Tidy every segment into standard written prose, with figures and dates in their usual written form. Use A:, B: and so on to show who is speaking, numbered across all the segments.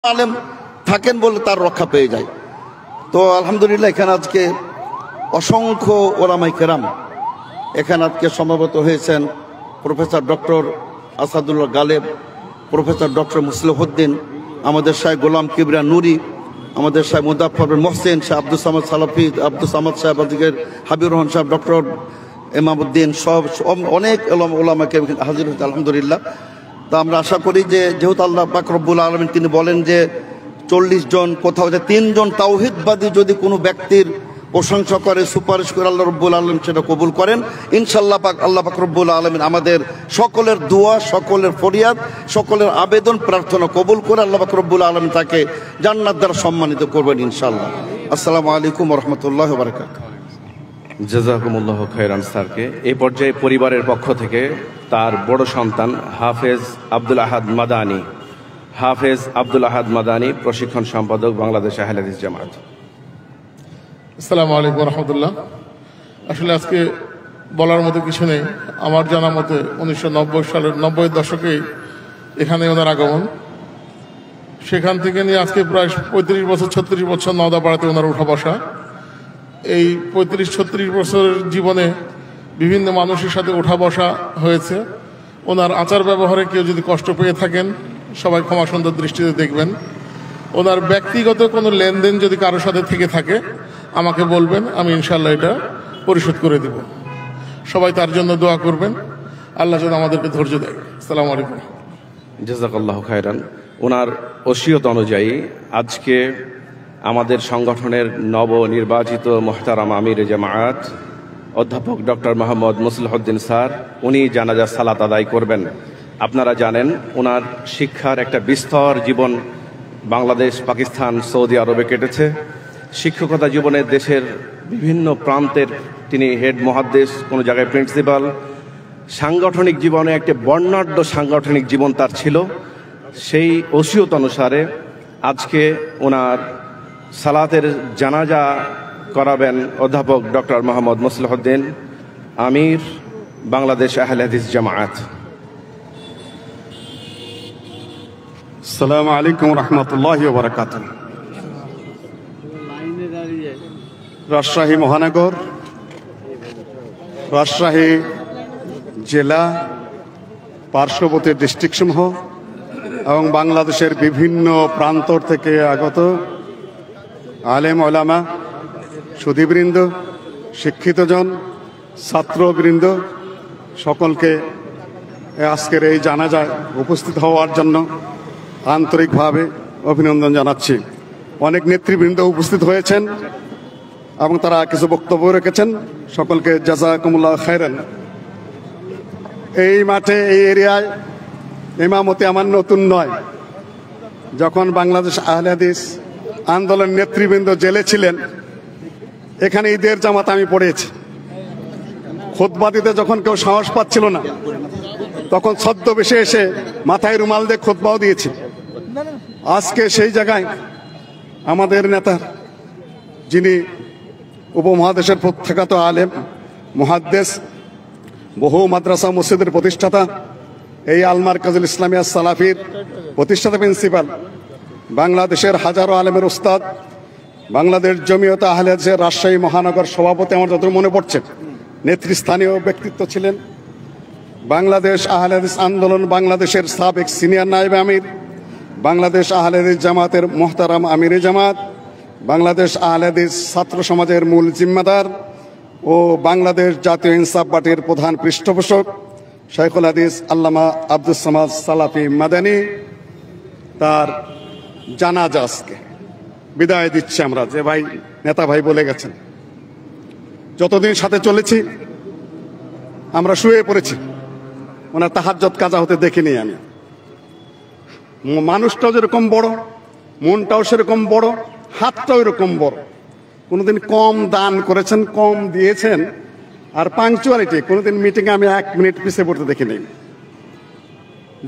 A: আলেম থাকেন বলে তার রক্ষা পেয়ে যায়। তো আলহামদুলিল্লাহ এখানে আজকে অসংখ্য ওলামায়ে কেরাম এখানে আজকে সমবেত হয়েছেন। Professor doctor Asadullah Galib, professor doctor Muslehuddin, আমাদের শাহ গোলাম কিবরিয়া নুরি, আমাদের শাহ মুজাফফর বিন মোহসেন, শাহ আব্দুল সামাদ সালাফি, আব্দুল সামাদ সাহেব, আজকের হাবিবুর রহমান সাহেব, ডক্টর ইমামউদ্দিন, সব অনেক ওলামাকে হাজির হয়েছে আলহামদুলিল্লাহ। তা আমরা আশা করি যে যেহেতু আল্লাহ পাক রব্বুল আলামিন তিনি বলেন যে 40 জন, কোথাও যে 3 জন তাওহীদবাদী যদি কোনো ব্যক্তির প্রশংসা করে, সুপারিশ করে, আল্লাহ রব্বুল আলামিন সেটা কবুল করেন ইনশাআল্লাহ। আল্লাহ পাক রব্বুল আলামিন আমাদের সকলের দোয়া, সকলের ফরিয়াদ, সকলের আবেদন প্রার্থনা কবুল করে আল্লাহ পাক রব্বুল আলামিন তাকে জান্নাত দ্বারা সম্মানিত করবেন ইনশাআল্লাহ। আসসালামু আলাইকুম ওয়া রাহমাতুল্লাহি ওয়া বারাকাতুহু।
B: জাযাকুমুল্লাহু খায়রান স্যারকে এই পর্যায়ে পরিবারের পক্ষ থেকে তার বড় সন্তান হাফেজ আব্দুল আহাদ মাদানী, হাফেজ আব্দুল আহাদ মাদানী, প্রশিক্ষণ সম্পাদক, বাংলাদেশ আহলে হাদিস জামাত।
C: আসসালামু আলাইকুম রহমতুল্লাহ। আসলে আজকে বলার মতো কিছু নেই। আমার জানা মতে 1990 সালের 90 দশকে এখানে ওনার আগমন, সেখান থেকে নিয়ে আজকে প্রায় 35 বছর 36 বছর নওদাপাড়াতে ওনার উঠা বসা। এই 35-36 বছরের জীবনে বিভিন্ন মানুষের সাথে উঠা বসা হয়েছে। ওনার আচার ব্যবহারে কেউ যদি কষ্ট পেয়ে থাকেন সবাই ক্ষমা সুন্দর দৃষ্টিতে দেখবেন। ওনার ব্যক্তিগত কোনো লেনদেন যদি কারোর সাথে থেকে থাকে আমাকে বলবেন, আমি ইনশাআল্লাহ এটা পরিশোধ করে দেব। সবাই তার জন্য দোয়া করবেন, আল্লাহ যেন আমাদেরকে ধৈর্য দেয়। আসসালামু আলাইকুম।
B: জাযাকাল্লাহু খায়রান। ওনার ওসিয়ত অনুযায়ী আজকে আমাদের সংগঠনের নবনির্বাচিত মুহতারাম আমির জামায়াত অধ্যাপক ডক্টর মোহাম্মদ মুসলিহউদ্দিন স্যার উনি জানাজা সালাত আদায় করবেন। আপনারা জানেন ওনার শিক্ষার একটা বিস্তর জীবন বাংলাদেশ, পাকিস্তান, সৌদি আরবে কেটেছে। শিক্ষকতা জীবনে দেশের বিভিন্ন প্রান্তের তিনি হেড মুহাদ্দিস, কোনো জায়গায় প্রিন্সিপাল। সাংগঠনিক জীবনে একটা বর্ণাঢ্য সাংগঠনিক জীবন তার ছিল। সেই ওসিয়ত অনুসারে আজকে ওনার সালাতের জানাজা করাবেন অধ্যাপক ডক্টর মোহাম্মদ মুসলিহউদ্দিন আমির, বাংলাদেশ আহলে হাদিস জামায়াত।
D: আসসালামু আলাইকুম রহমতুল্লাহি ওয়া বারাকাতুহু। রাজশাহী মহানগর, রাজশাহী জেলা, পার্শ্ববর্তী ডিস্ট্রিক্টসমূহ এবং বাংলাদেশের বিভিন্ন প্রান্তর থেকে আগত আলেম ওলামা, সুধীবৃন্দ, শিক্ষিতজন, ছাত্রবৃন্দ সকলকে আজকের এই জানাজায় উপস্থিত হওয়ার জন্য আন্তরিকভাবে অভিনন্দন জানাচ্ছি। অনেক নেতৃবৃন্দ উপস্থিত হয়েছেন এবং তারা কিছু বক্তব্য রেখেছেন। সকলকে জাযাকুমুল্লাহ খায়রান। এই মাঠে, এই এরিয়ায় ইমামতি আমার নতুন নয়। যখন বাংলাদেশ আহলে হাদিস আন্দোলন নেতৃবৃন্দ জেলে ছিলেন, এখানে ঈদের জামাত আমি পড়েছি। খুতবা দিতে যখন কেউ সাহস পাচ্ছিল না, তখন ছদ্মবেশে এসে মাথায় রুমাল দিয়ে খুতবাও দিয়েছি। আজকে সেই জায়গায় আমাদের নেতা, যিনি উপমহাদেশের প্রখ্যাত আলেম, মুহাদ্দিস, বহু মাদ্রাসা মসজিদের প্রতিষ্ঠাতা, এই আল মারকাজুল ইসলামিয়া সালাফির প্রতিষ্ঠাতা প্রিন্সিপাল, বাংলাদেশের হাজারো আলেমের উস্তাদ, বাংলাদেশ জমিয়তে আহলে হাদিসের রাজশাহী মহানগর সভাপতি, আমার যত মনে পড়ছে নেতৃস্থানীয় ব্যক্তিত্ব ছিলেন। বাংলাদেশ আহলে হাদিস আন্দোলন বাংলাদেশের সাবেক সিনিয়র নায়েবে আমির, বাংলাদেশ আহলে হাদিস জামাতের মুহতারাম আমিরে জামাত, বাংলাদেশ আহলে হাদিস ছাত্র সমাজের মূল জিম্মাদার ও বাংলাদেশ জাতীয় ইনসাফ পার্টির প্রধান পৃষ্ঠপোষক শাইখুল হাদিস আল্লামা আব্দুস সামাদ সালাফি মাদানী, তার জানাজা আজকে বিদায় দিচ্ছি আমরা। যে ভাই, নেতা ভাই বলে গেছেন, যতদিন সাথে চলেছি আমরা শুয়ে পড়েছি, ওনার তাহাজ্জুদ কাজা হতে দেখিনি আমি। মানুষটাও যেরকম বড়, মনটাও সেরকম বড়, হাতটাও এরকম বড়। কোনোদিন কম দান করেছেন, কম দিয়েছেন। আর পাংচুয়ালিটি, কোনোদিন মিটিংয়ে আমি 1 মিনিট পিছিয়ে পড়তে দেখিনি।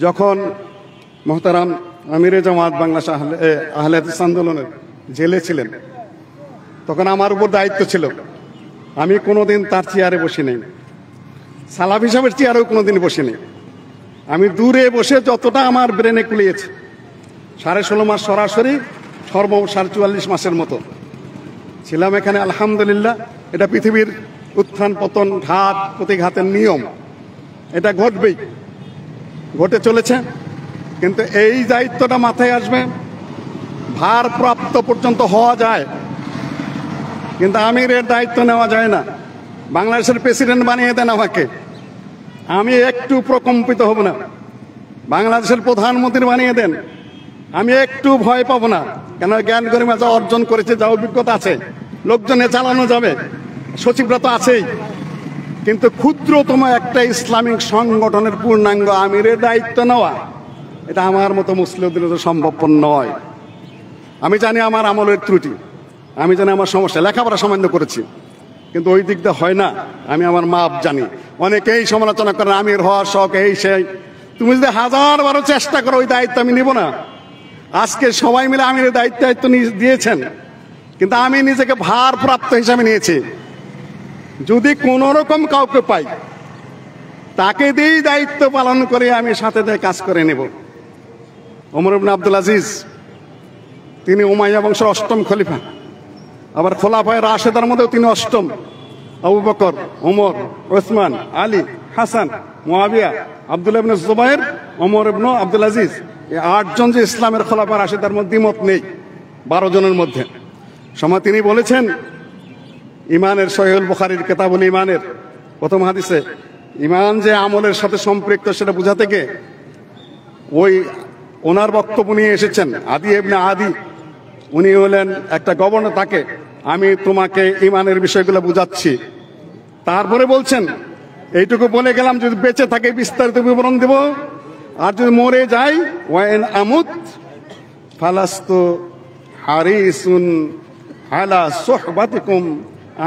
D: যখন মুহতারাম আমিরে জামাত বাংলাদেশ আহলে হাদিস আন্দোলনের জেলে ছিলেন, তখন আমার উপর দায়িত্ব ছিল। আমি কোনোদিন তার চেয়ারে বসি নাই, সালাফি সাহেবের চেয়ারেও কোনোদিন বসিনি। আমি দূরে বসে যতটা আমার ব্রেনে কুলিয়েছি 16.5 মাস সরাসরি, সর্বমোট 44.5 মাসের মতো ছিলাম এখানে। আলহামদুলিল্লাহ, এটা পৃথিবীর উত্থান পতন, ঘাত প্রতিঘাতের নিয়ম, এটা ঘটবেই, ঘটে চলেছে। কিন্তু এই দায়িত্বটা মাথায় আসবে, ভারপ্রাপ্ত পর্যন্ত হওয়া যায়, কিন্তু আমিরের দায়িত্ব নেওয়া যায় না। বাংলাদেশের প্রেসিডেন্ট বানিয়ে দেন আমাকে, আমি একটু প্রকম্পিত হব না। বাংলাদেশের প্রধানমন্ত্রী বানিয়ে দেন, আমি একটু ভয় পাবো না। কেন, জ্ঞান গরিমা যা অর্জন করেছে, যা অভিজ্ঞতা আছে, লোকজনে চালানো যাবে, সচিবরা তো আছেই। কিন্তু ক্ষুদ্রতম একটা ইসলামিক সংগঠনের পূর্ণাঙ্গ আমিরের দায়িত্ব নেওয়া, এটা আমার মতো মুসলিমদের তো সম্ভবপর নয়। আমি জানি আমার আমলের ত্রুটি, আমি জানি আমার সমস্যা, লেখাপড়া সামান্য করেছি, কিন্তু ওই দিকটা হয় না। আমি আমার মাপ জানি। অনেকেই সমালোচনা করেন আমির হওয়ার শখ, এই সেই। তুমি যদি 1000 চেষ্টা করো, ওই দায়িত্ব আমি নিব না। আজকে সবাই মিলে আমিরের দায়িত্ব দিয়েছেন, কিন্তু আমি নিজেকে ভারপ্রাপ্ত হিসাবে নিয়েছি। যদি কোন রকম কাউকে পাই, তাকে দিয়েই দায়িত্ব পালন করে আমি সাথে কাজ করে নেব। ওমর ইবনে আব্দুল আজিজ, তিনি উমাইয়া বংশের 8ম খলিফা, আবার খোলাফায়ে রাশেদার মধ্যেও তিনি 8ম। আবু বকর, ওমর, ওসমান, আলী, হাসান, মুয়াবিয়া, আব্দুল্লাহ ইবনে জুবায়ের, ওমর ইবনে আব্দুল আজিজ, এই 8 জন যে ইসলামের খোলাফায়ে রাশেদার মধ্যে দ্বিমত নেই 12 জনের মধ্যে। সময় তিনি বলেছেন, ইমানের সহিহুল বুখারীর কিতাবুল ইমানের প্রথম হাদিসে, ইমান যে আমলের সাথে সম্পৃক্ত সেটা বোঝাতে গিয়ে ওই ওনার বক্তব্য নিয়ে এসেছেন আদি ইবনে আদি। উনি হলেন একটা গভর্নর, তাকে আমি তোমাকে ইমানের বিষয়গুলো বুঝাচ্ছি। তারপরে বলছেন, এইটুকু বলে গেলাম, যদি বেঁচে থাকে বিস্তারিত বিবরণ দেব, আর যদি মরে যাই, ওয়াইন আমুত ফালাস্তু হারিসুন আলা সুহবাতিকুম,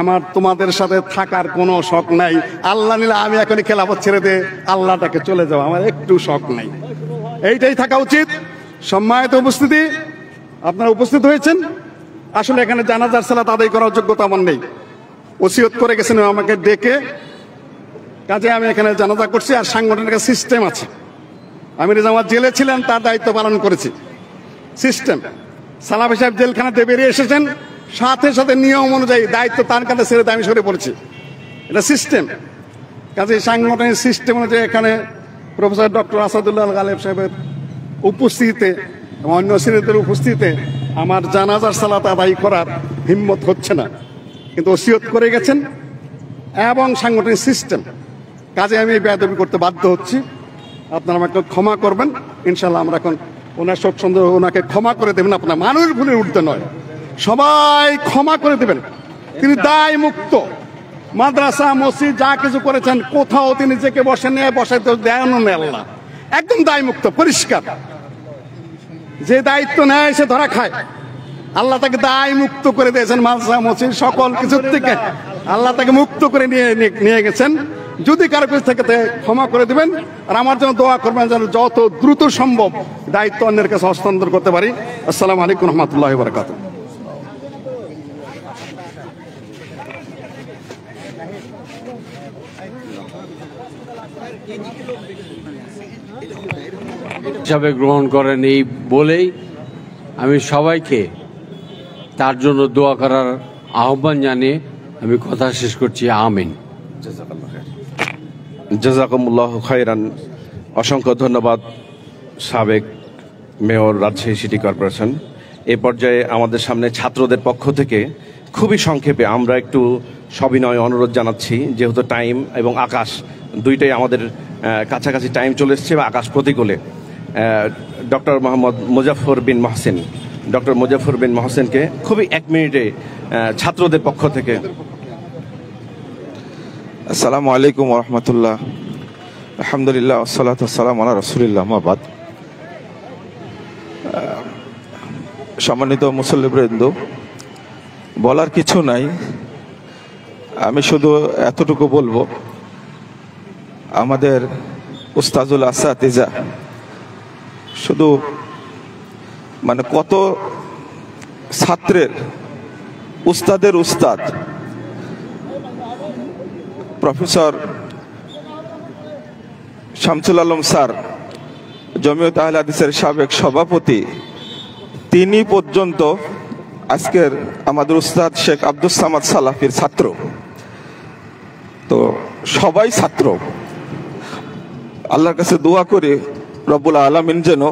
D: আমার তোমাদের সাথে থাকার কোনো শখ নাই। আল্লাহ নিলে আমি এখনই খেলাফত ছেড়ে দে, আল্লাহটাকে চলে যাও, আমার একটু শখ নাই। এইটাই থাকা উচিত। সম্মানিত উপস্থিতি, আপনারা উপস্থিত হয়েছেন। আসলে এখানে জানাজার সালাত আদায় করার যোগ্যতা আমার নেই। ওসিয়ত করে গেছেন আমাকে ডেকে, কাজে আমি এখানে জানাজা করছি। আর সাংগঠনিক সিস্টেম আছে, আমির জামাত জেলে ছিলেন, তার দায়িত্ব পালন করেছি। সিস্টেম, সালাফি সাহেব জেলখানাতে বেরিয়ে এসেছেন, সাথে সাথে নিয়ম অনুযায়ী দায়িত্ব তার কাছে ছেড়ে আমি সরে পড়েছি। এটা সিস্টেম। কাজে সাংগঠনিক সিস্টেম অনুযায়ী এখানে প্রফেসর ডক্টর আসাদুল্লাহ গালেব সাহেবের উপস্থিতিতে, অন্য সিনিয়রদের উপস্থিতিতে আমার জানাজার সালাত আদায় করার হিম্মত হচ্ছে না, কিন্তু ওসিয়ত করে গেছেন এবং সাংগঠনিক সিস্টেম, কাজে আমি বেয়াদবি করতে বাধ্য হচ্ছি। আপনারা আমাকে ক্ষমা করবেন। ইনশাল্লাহ আমরা এখন ওনার শোক সন্দেহ, ওনাকে ক্ষমা করে দেবেন। আপনার মানুষ ভুলে উঠতে নয়, সবাই ক্ষমা করে দেবেন। তিনি দায় মুক্ত, মাদ্রাসা মসজিদ যা কিছু করেছেন, কোথাও তিনি নিজেকে বসাইতে দেন না। আল্লাহ একদম দায় মুক্ত, পরিষ্কার। যে দায়িত্ব নেয় সে ধরা খায়। আল্লাহ তাকে দায় মুক্ত করে দিয়েছেন, মাদ্রাসা মসজিদ সকল কিছুর থেকে আল্লাহ তাকে মুক্ত করে নিয়ে গেছেন। যদি কারো কিছু থেকে ক্ষমা করে দিবেন, আর আমার জন্য দোয়া করবেন যেন যত দ্রুত সম্ভব দায়িত্ব অন্যের কাছে হস্তান্তর করতে পারি। আসসালামু আলাইকুম রহমতুল্লাহ বারাকাতুহু।
E: হিসাবে গ্রহণ করেন, এই বলেই আমি সবাইকে তার জন্য দোয়া করার আহ্বান জানিয়ে আমি কথা শেষ করছি। আমিন।
B: জাযাকুমুল্লাহ খায়রান। অসংখ্য ধন্যবাদ সাবেক মেয়র, রাজশাহী সিটি কর্পোরেশন। এ পর্যায়ে আমাদের সামনে ছাত্রদের পক্ষ থেকে খুবই সংক্ষেপে আমরা একটু সবিনয় অনুরোধ জানাচ্ছি, যেহেতু টাইম এবং আকাশ দুইটাই আমাদের কাছাকাছি টাইম চলে এসছে বা আকাশ প্রতিকূলে, ডক্টর মোহাম্মদ মুজাফফর বিন মহসিন, ডক্টর মুজাফফর বিন মহসিনকে খুবই 1 মিনিটে ছাত্রদের পক্ষ থেকে।
F: আসসালামু আলাইকুম রহমতুল্লাহ। আলহামদুলিল্লাহ, আসসালাতু ওয়াসসালামু আলা রাসূলিল্লাহ, মা বাদ। সম্মানিত মুসল্লিবৃন্দ, বলার কিছু নাই, আমি শুধু এতটুকু বলবো, আমাদের উস্তাজুল আসাতিজা শুধু মানে কত ছাত্রের উস্তাদের উস্তাদ প্রফেসর শামসুল আলম স্যার, জমিয়ত আহলে হাদিসের সাবেক সভাপতি, তিনি পর্যন্ত আজকের আমাদের উস্তাদ শেখ আব্দুস সামাদ সালাফির ছাত্র। তো সবাই ছাত্র। আল্লাহর কাছে দোয়া করে রব্বুল আলামিন যেন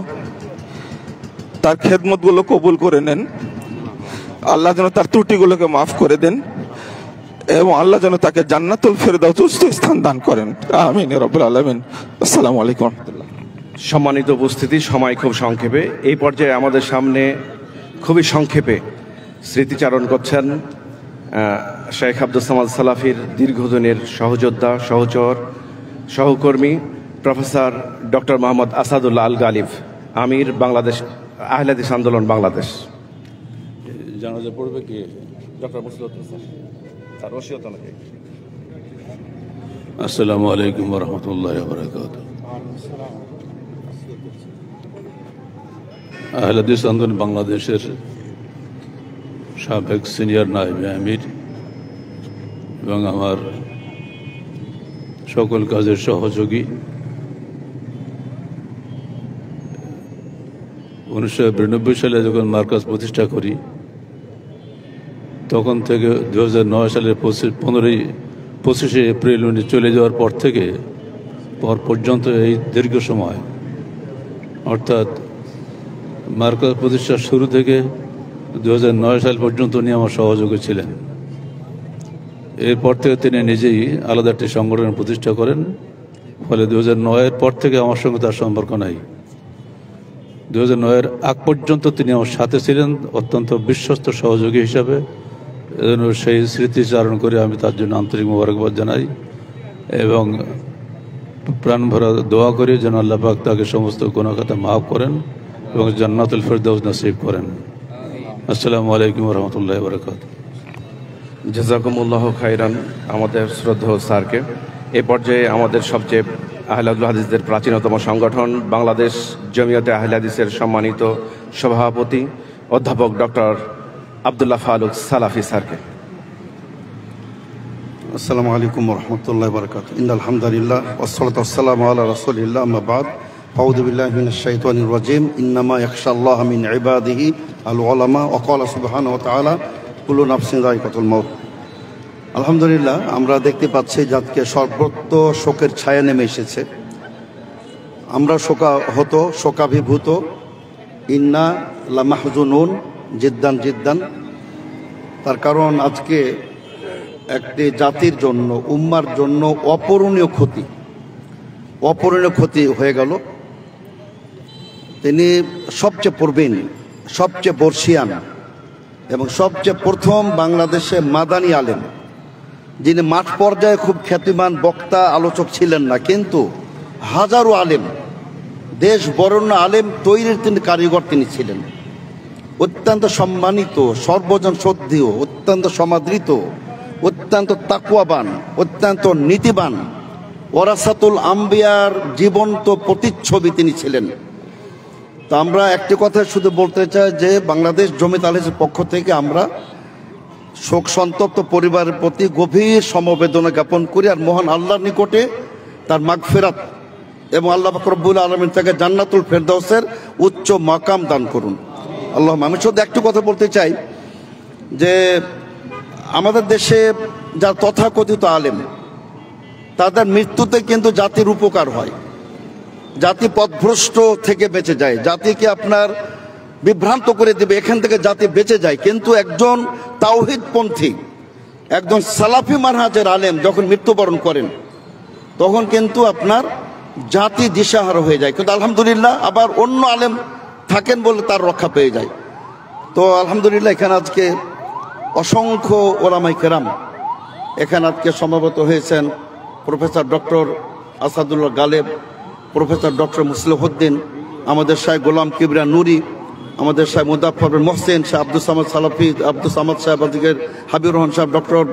F: তার খেদমতগুলো কবুল করে নেন, আল্লাহ যেন তার ত্রুটিগুলোকে মাফ করে দেন এবং আল্লাহ যেন তাকে জান্নাতুল ফেরদাউস উচ্চ স্থান দান করেন। আমিন ইয়া রাব্বুল আলামিন। আসসালামু আলাইকুম।
B: সম্মানিত উপস্থিতি, সময় খুব সংক্ষেপে। এই পর্যায়ে আমাদের সামনে খুবই সংক্ষেপে স্মৃতিচারণ করছেন শেখ আব্দুস সামাদ সালাফির দীর্ঘদিনের সহযোদ্ধা, সহচর, সহকর্মী প্রফেসর ডক্টর মোহাম্মদ আসাদুল্লাহ আল গালিব, আমির বাংলাদেশ আহলে হাদিস আন্দোলন বাংলাদেশ। জানাজা পড়বে কি ডক্টর মুসলিম হোসেন, তার ওসিয়ত অনুযায়ী।
G: আসসালামু আলাইকুম ওয়া রাহমাতুল্লাহি ওয়া বারাকাতুহু। আহলে হাদিস আন্দোলন বাংলাদেশের সাবেক সিনিয়র নায়েবে আমির এবং আমার সকল কাজের সহযোগী, 1992 সালে যখন মার্কাজ প্রতিষ্ঠা করি তখন থেকে 2009 সালের 25শে এপ্রিল উনি চলে যাওয়ার পর থেকে পর্যন্ত এই দীর্ঘ সময়, অর্থাৎ মার্কাজ প্রতিষ্ঠার শুরু থেকে 2009 সাল পর্যন্ত উনি আমার সহযোগী ছিলেন। এরপর থেকে তিনি নিজেই আলাদা একটি সংগঠন প্রতিষ্ঠা করেন, ফলে 2009-এর পর থেকে আমার সঙ্গে তার সম্পর্ক নাই। 2009-এর আগ পর্যন্ত তিনি আমার সাথে ছিলেন অত্যন্ত বিশ্বস্ত সহযোগী হিসাবে। এজন্য সেই স্মৃতিচারণ করে আমি তার জন্য আন্তরিক মোবারকবাদ জানাই এবং প্রাণ ভরা দোয়া করি যেন আল্লাহ পাক তাকে সমস্ত গুনাহ খাতা মাফ করেন এবং জান্নাতুল ফেরদাউস নসিব করেন। আসসালামু আলাইকুম ওয়া রাহমাতুল্লাহি ওয়া বারাকাতুহু।
B: জাযাকুমুল্লাহু খাইরান আমাদের শ্রদ্ধেয় স্যারকে। এ পর্যায়ে আমাদের সবচেয়ে আহলে হাদিসদের প্রাচীনতম সংগঠন বাংলাদেশ জমিয়তে আহলে হাদিসের সম্মানিত সভাপতি অধ্যাপক ডক্টর আব্দুল্লাহ ফারুক সালাফি স্যারকে।
A: আসসালামু আলাইকুম ওয়া রাহমাতুল্লাহি ওয়া বারাকাতুহু। ইন্নাল হামদুলিল্লাহ ওয়াসসালাতু ওয়াসসালামু আলা রাসূলিল্লাহ, আম্মা বাদ। আউযু বিল্লাহি মিনাশ শাইতানির রাজীম। ইন্নামা ইয়াখশাল্লাহা মিন ইবাদিহি আল উলামা ওয়া ক্বালা সুবহানাহু ওয়া তাআলা কুল্লু নাফসিন যায়িকাতুল মাউত। আলহামদুলিল্লাহ, আমরা দেখতে পাচ্ছি যে আজকে সর্বত্র শোকের ছায়া নেমে এসেছে। আমরা শোকাভিভূত, ইন্না লামাহজুনুন জিদ্দান জিদ্দান। তার কারণ আজকে একটি জাতির জন্য, উম্মার জন্য অপূরণীয় ক্ষতি হয়ে গেল। তিনি সবচেয়ে প্রবীণ, সবচেয়ে বর্ষিয়ান এবং সবচেয়ে প্রথম বাংলাদেশে মাদানী আলেম, যিনি মাঠ পর্যায়ে খুব খ্যাতিমান বক্তা, আলোচক ছিলেন না, কিন্তু হাজারো আলেম, দেশ বরেণ্য আলেম তৈরির তিনি কারিগর তিনি ছিলেন। অত্যন্ত সম্মানিত, সর্বজন শ্রদ্ধেয়, অত্যন্ত সমাদৃত, অত্যন্ত তাকওয়াবান, অত্যন্ত নীতিবান, ওয়ারাসাতুল আম্বিয়ার জীবন্ত প্রতিচ্ছবি তিনি ছিলেন। তো আমরা একটি কথা শুধু বলতে চাই যে বাংলাদেশ জমিয়ত আহলে হাদিসের পক্ষ থেকে আমরা শোক সন্তপ্ত পরিবারের প্রতি গভীর সমবেদনা জ্ঞাপন করি আর মহান আল্লাহর নিকটে তার মাগফিরাত এবং আল্লাহ পাক রব্বুল আলামিন তাকে জান্নাতুল ফেরদাউসের উচ্চ মাকাম দান করুন। আল্লাহ। আমি শুধু একটু কথা বলতে চাই যে আমাদের দেশে যারা তথাকথিত আলেম, তাদের মৃত্যুতে কিন্তু জাতির উপকার হয়, জাতি পথভ্রষ্ট থেকে বেঁচে যায়, জাতিকে আপনার বিভ্রান্ত করে দেবে, এখান থেকে জাতি বেঁচে যায়। কিন্তু একজন তাওহীদপন্থী, একজন সালাফি মানহাজের আলেম যখন মৃত্যুবরণ করেন তখন কিন্তু আপনার জাতি দিশাহারা হয়ে যায়। কিন্তু আলহামদুলিল্লাহ আবার অন্য আলেম থাকেন বলে তার রক্ষা পেয়ে যায়। তো আলহামদুলিল্লাহ এখানে আজকে অসংখ্য ওলামায়ে কেরাম এখানে আজকে সমবেত হয়েছেন। Professor doctor Asadullah Galib, professor doctor Muslehuddin, আমাদের শাহ গোলাম কিবরিয়া নুরি, আমাদের শাহ মুজাফফর বিন মোহসেন, শাহ আব্দুস সামাদ সালাফি, আব্দুস সামাদ সাহেব, আজকের হাবিবুর রহমান সাহেব, ডক্টর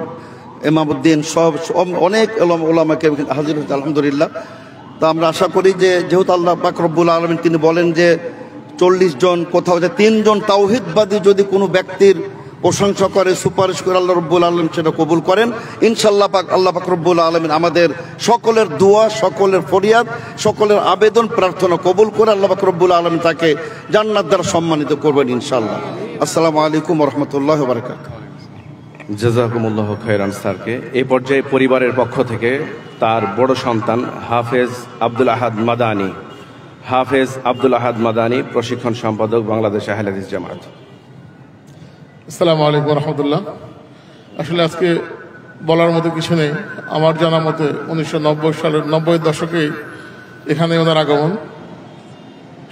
A: ইমামউদ্দিন, সব অনেক ওলামাকে হাজির হয়েছে আলহামদুলিল্লাহ। তা আমরা আশা করি যে যেহেতু আল্লাহ পাক রব্বুল আলামিন তিনি বলেন যে 40 জন, কোথাও যে 3 জন তাওহীদবাদী যদি কোনো ব্যক্তির প্রশংসা করে, সুপারিশ করে আল্লাহ রব্বুল আলম সেটা কবুল করেন ইনশাআল্লাহ পাক। আল্লাহ পাক রব্বুল আলমিন আমাদের সকলের দোয়া, সকলের ফরিয়াদ, সকলের আবেদন প্রার্থনা কবুল করে আল্লাহ পাক রব্বুল আলমিন তাকে জান্নাত দ্বারা সম্মানিত করবেন ইনশাআল্লাহ। আসসালামু আলাইকুম ওয়া রাহমাতুল্লাহি ওয়া বারাকাতুহু।
B: জাযাকুমুল্লাহ খায়রান স্যারকে এই পর্যায়ে পরিবারের পক্ষ থেকে তার বড় সন্তান হাফেজ আব্দুল আহাদ মাদানী, হাফেজ আব্দুল আহাদ মাদানী, প্রশিক্ষণ সম্পাদক, বাংলাদেশ আহলে হাদিস জামাত।
C: আসসালামু আলাইকুম রহমতুল্লাহ। আসলে আজকে বলার মতো কিছু নেই। আমার জানা মতে 1990 সালের 90 দশকেই এখানে ওনার আগমন।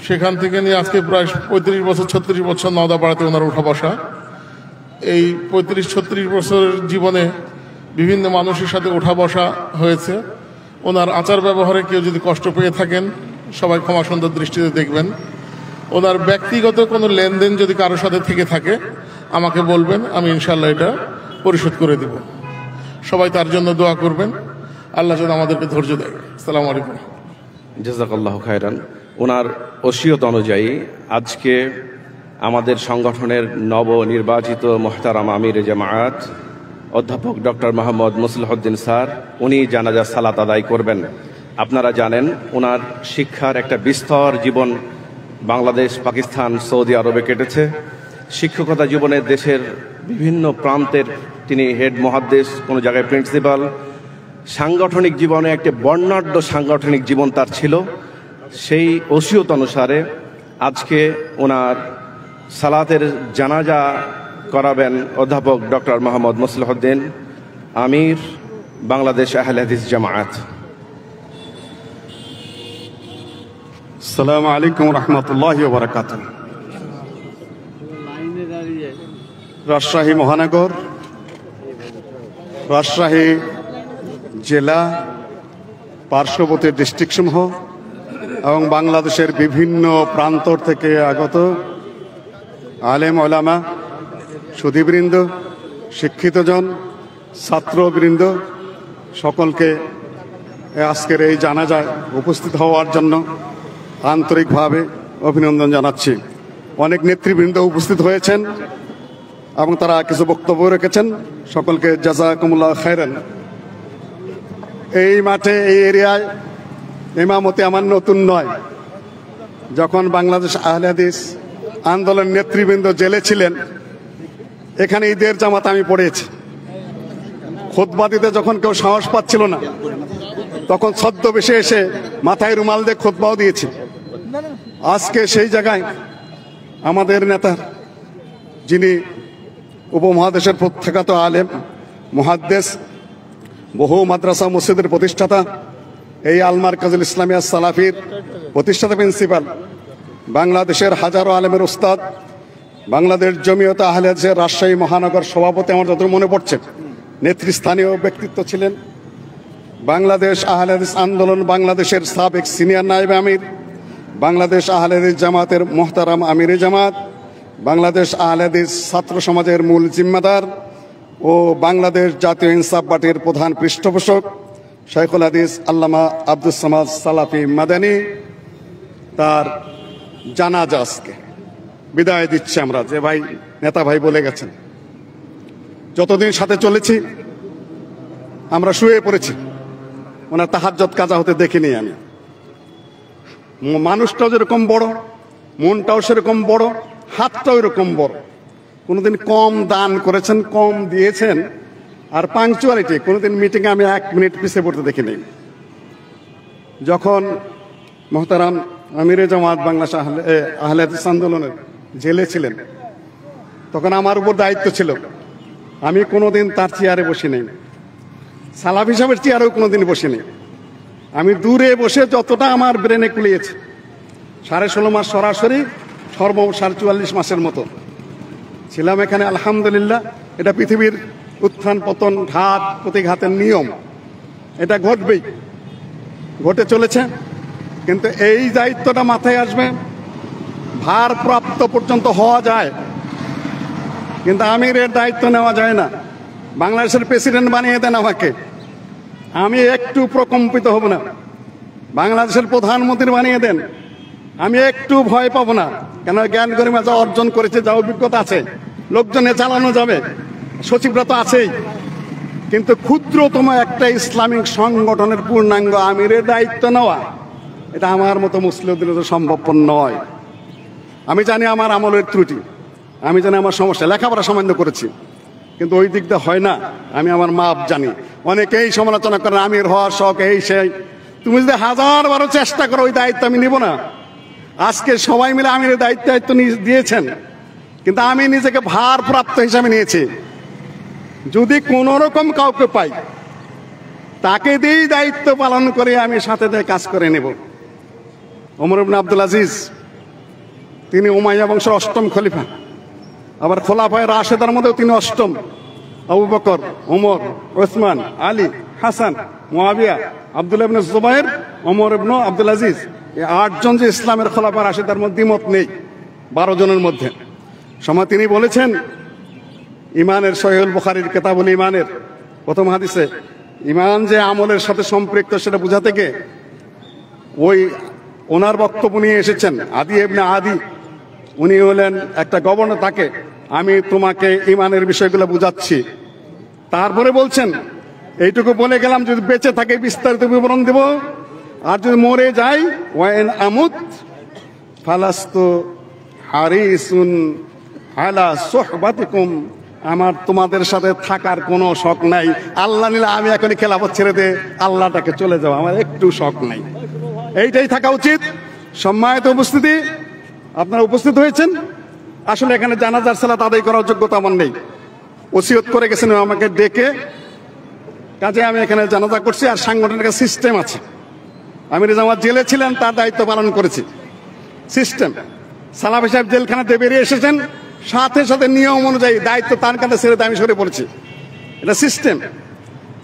C: সেখান থেকে নিয়ে আজকে প্রায় 35 বছর 36 বছর নওদাপাড়াতে ওনার উঠা বসা। এই 35-36 বছরের জীবনে বিভিন্ন মানুষের সাথে উঠা বসা হয়েছে। ওনার আচার ব্যবহারে কেউ যদি কষ্ট পেয়ে থাকেন সবাই ক্ষমা সুন্দর দৃষ্টিতে দেখবেন। ওনার ব্যক্তিগত কোনো লেনদেন যদি কারোর সাথে থেকে থাকে আমাকে বলবেন, আমি ইনশাল্লাহ এটা পরিশোধ করে দেব। সবাই তার জন্য দোয়া করবেন, আল্লাহ যেন আমাদেরকে ধৈর্য দেয়। আসসালামু আলাইকুম।
B: জাযাকাল্লাহ খায়রান। ওনার ওসিয়ত অনুযায়ী আজকে আমাদের সংগঠনের নবনির্বাচিত মোহতারাম আমির জামায়াত অধ্যাপক ডক্টর মোহাম্মদ মুসলিহউদ্দিন স্যার উনি জানাজা সালাত আদায় করবেন। আপনারা জানেন ওনার শিক্ষার একটা বিস্তর জীবন বাংলাদেশ, পাকিস্তান, সৌদি আরবে কেটেছে। শিক্ষকতা জীবনে দেশের বিভিন্ন প্রান্তের তিনি হেড মুহাদ্দিস, কোনো জায়গায় প্রিন্সিপাল। সাংগঠনিক জীবনে একটি বর্ণাঢ্য সাংগঠনিক জীবন তার ছিল। সেই ওসিয়ত অনুসারে আজকে ওনার সালাতের জানাজা করাবেন অধ্যাপক ডক্টর মোহাম্মদ মুসলিহউদ্দিন আমির, বাংলাদেশ আহলে হাদিস জামায়াত।
D: আসসালামু আলাইকুম রহমতুল্লাহি ওয়া বারাকাতুহু। রাজশাহী মহানগর, রাজশাহী জেলা, পার্শ্ববর্তী ডিস্ট্রিক্টসমূহ এবং বাংলাদেশের বিভিন্ন প্রান্তর থেকে আগত আলেম ওলামা, সুধীবৃন্দ, শিক্ষিতজন, ছাত্রবৃন্দ সকলকে আজকের এই জানাজায় উপস্থিত হওয়ার জন্য আন্তরিকভাবে অভিনন্দন জানাচ্ছি। অনেক নেতৃবৃন্দ উপস্থিত হয়েছেন এবং তারা কিছু বক্তব্য রেখেছেন। সকলকে জাযাকুমুল্লাহ খায়রান। এই মাঠে, এই এরিয়ায় ইমামতি আমার নতুন নয়। যখন বাংলাদেশ আহলে হাদিস আন্দোলন নেতৃবৃন্দ জেলে ছিলেন, এখানে ঈদের জামাত আমি পড়েছি। খুতবা দিতে যখন কেউ সাহস পাচ্ছিল না, তখন ছদ্মবেশে এসে মাথায় রুমাল দিয়ে খুতবাও দিয়েছি। আজকে সেই জায়গায় আমাদের নেতা, যিনি উপমহাদেশের প্রখ্যাত আলেম, মুহাদ্দিস, বহু মাদ্রাসা মসজিদের প্রতিষ্ঠাতা, এই আল মারকাজুল ইসলামিয়া সালাফির প্রতিষ্ঠাতা প্রিন্সিপাল, বাংলাদেশের হাজারো আলেমের উস্তাদ, বাংলাদেশ জমিয়তে আহলে হাদিসের রাজশাহী মহানগর সভাপতি, আমার যত মনে পড়ছে নেতৃস্থানীয় ব্যক্তিত্ব ছিলেন। বাংলাদেশ আহলে হাদিস আন্দোলন বাংলাদেশের সাবেক সিনিয়র নায়েবে আমির, বাংলাদেশ আহলে হাদিস জামাতের মোহতারাম আমিরে জামাত, বাংলাদেশ আহলে হাদিস ছাত্র সমাজের মূল জিম্মাদার ও বাংলাদেশ জাতীয় ইনসাফ পার্টির প্রধান পৃষ্ঠপোষক শাইখুল হাদিস আল্লামা আব্দুস সামাদ সালাফি মাদানী, তার জানাজা আজকে বিদায় দিচ্ছি আমরা। যে ভাই, নেতা ভাই বলে গেছেন, যতদিন সাথে চলেছি আমরা শুয়ে পড়েছি, ওনার তাহাজ্জুদ কাজা হতে দেখিনি আমি। মানুষটাও যেরকম বড়, মনটাও সেরকম বড়, হাতটাও এরকম বড়। কোনোদিন কম দান করেছেন, কম দিয়েছেন। আর পাংচুয়ালিটি, কোনোদিন মিটিংয়ে আমি 1 মিনিট পিছিয়ে পড়তে দেখিনি। যখন মোহতারাম আমিরে জামাত বাংলাদেশ আহলে হাদিস আন্দোলনের জেলে ছিলেন, তখন আমার উপর দায়িত্ব ছিল। আমি কোনোদিন তার চেয়ারে বসি নাই, সালাফ হিসাবের চেয়ারেও কোনোদিন বসি নাই। আমি দূরে বসে যতটা আমার ব্রেনে কুলিয়েছে, 16.5 মাস সরাসরি, সর্বমোট 44 মাসের মতো ছিলাম এখানে। আলহামদুলিল্লাহ, এটা পৃথিবীর উত্থান পতন, ঘাত প্রতিঘাতের নিয়ম, এটা ঘটবেই, ঘটে চলেছে। কিন্তু এই দায়িত্বটা মাথায় আসবে, ভারপ্রাপ্ত পর্যন্ত হওয়া যায়, কিন্তু আমিরের দায়িত্ব নেওয়া যায় না। বাংলাদেশের প্রেসিডেন্ট বানিয়ে দেন আমাকে, আমি একটু প্রকম্পিত হব না। বাংলাদেশের প্রধানমন্ত্রী বানিয়ে দেন, আমি একটু ভয় পাবো না। কেন, জ্ঞান গরিমা যা অর্জন করেছে, যা অভিজ্ঞতা আছে, লোকজনে চালানো যাবে, সচিবরা তো আছেই, কিন্তু ক্ষুদ্রতম একটা ইসলামিক সংগঠনের পূর্ণাঙ্গ আমিরের দায়িত্ব নেওয়া, এটা আমার মতো মুসলিমদের তো সম্ভবপর নয়। আমি জানি আমার আমলের ত্রুটি, আমি জানি আমার সমস্যা, লেখাপড়া সামান্য করেছি, কিন্তু ওই দিক দিয়ে হয় না। আমি আমার মাপ জানি। অনেকেই সমালোচনা করেন আমির হওয়ার শখ, এই সেই। তুমি যদি 1000 চেষ্টা করো, ওই দায়িত্ব আমি নিব না। আজকে সবাই মিলে আমিরের দায়িত্ব দিয়েছেন, কিন্তু আমি নিজেকে ভারপ্রাপ্ত হিসাবে নিয়েছি। যদি কোন রকম কাউকে পাই, তাকে দিয়েই দায়িত্ব পালন করে আমি সাথে দিয়ে কাজ করে নেব। ওমর ইবনে আব্দুল আজিজ, তিনি উমাইয়া বংশের 8ম খলিফা, আবার খোলাফায়ে রাশেদার মধ্যেও তিনি 8ম। আবু বকর, ওমর, ওসমান, আলী, হাসান, মুয়াবিয়া, আব্দুল্লাহ ইবনে জুবায়ের, ওমর ইবনে আব্দুল আজিজ, এই 8 জন যে ইসলামের খোলাফায়ে রাশেদার মধ্যে দ্বিমত নেই 12 জনের মধ্যে। সময় তিনি বলেছেন, ইমানের সহিহুল বুখারীর কিতাবুল ইমানের প্রথম হাদিসে ইমান যে আমলের সাথে সম্পৃক্ত সেটা বোঝাতে গিয়ে ওই ওনার বক্তব্য নিয়ে এসেছেন আদি ইবনে আদি। উনি হলেন একটা গভর্নর, তাকে আমি তোমাকে ইমানের বিষয়গুলো বুঝাচ্ছি। তারপরে বলছেন, এইটুকু বলে গেলাম, যদি বেঁচে থাকে বিস্তারিত বিবরণ দেব, আর যদি মরে যাই ওয়াইন আমুত ফালাস্তু হারিসুন আলা সুহবাতিকুম, আমার তোমাদের সাথে থাকার কোনো শখ নাই। আল্লাহ নিলে আমি এখনই খেলাফত ছেড়ে দে আল্লাহটাকে চলে যাও, আমার একটু শখ নাই। এইটাই থাকা উচিত। সম্মানিত উপস্থিতি, আপনারা উপস্থিত হয়েছেন। আসলে এখানে জানাজার সালাত আদায় করার যোগ্যতা আমার নেই। ওসিয়ত করে গেছেন আমাকে ডেকে, কাজে আমি এখানে জানাজা করছি। আর সাংগঠনিক সিস্টেম আছে, আমির জামাত জেলে ছিলেন, তার দায়িত্ব পালন করেছি। সিস্টেম, সালাফি সাহেব জেলখানাতে বেরিয়ে এসেছেন, সাথে সাথে নিয়ম অনুযায়ী দায়িত্ব তার কাছে ছেড়ে আমি সরে পড়েছি। এটা সিস্টেম।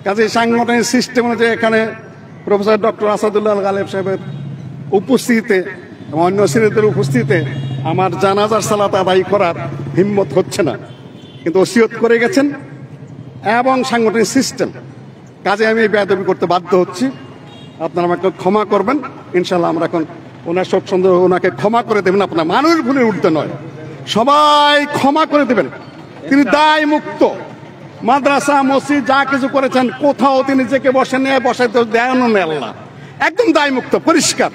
D: কাজে সাংগঠনিক সিস্টেম অনুযায়ী এখানে প্রফেসর ডক্টর আসাদুল্লাহ গালেব সাহেবের উপস্থিতিতে, অন্য সিনিয়রদের উপস্থিতিতে আমার জানাজার সালাত আদায় করার হিম্মত হচ্ছে না, কিন্তু ওসিয়ত করে গেছেন এবং সাংগঠনিক সিস্টেম, কাজে আমি বেয়াদবি করতে বাধ্য হচ্ছি। আপনারা আমাকে ক্ষমা করবেন। ইনশাল্লাহ আমরা এখন ওনার শোক সন্দেহ, ওনাকে ক্ষমা করে দেবেন। আপনার মানুষ ভুলের ঊর্ধ্বে নয়, সবাই ক্ষমা করে দেবেন। তিনি দায় মুক্ত। মাদ্রাসা মসজিদ যা কিছু করেছেন, কোথাও তিনি নিজেকে বসাইতে দেন না। আল্লাহ একদম দায় মুক্ত, পরিষ্কার।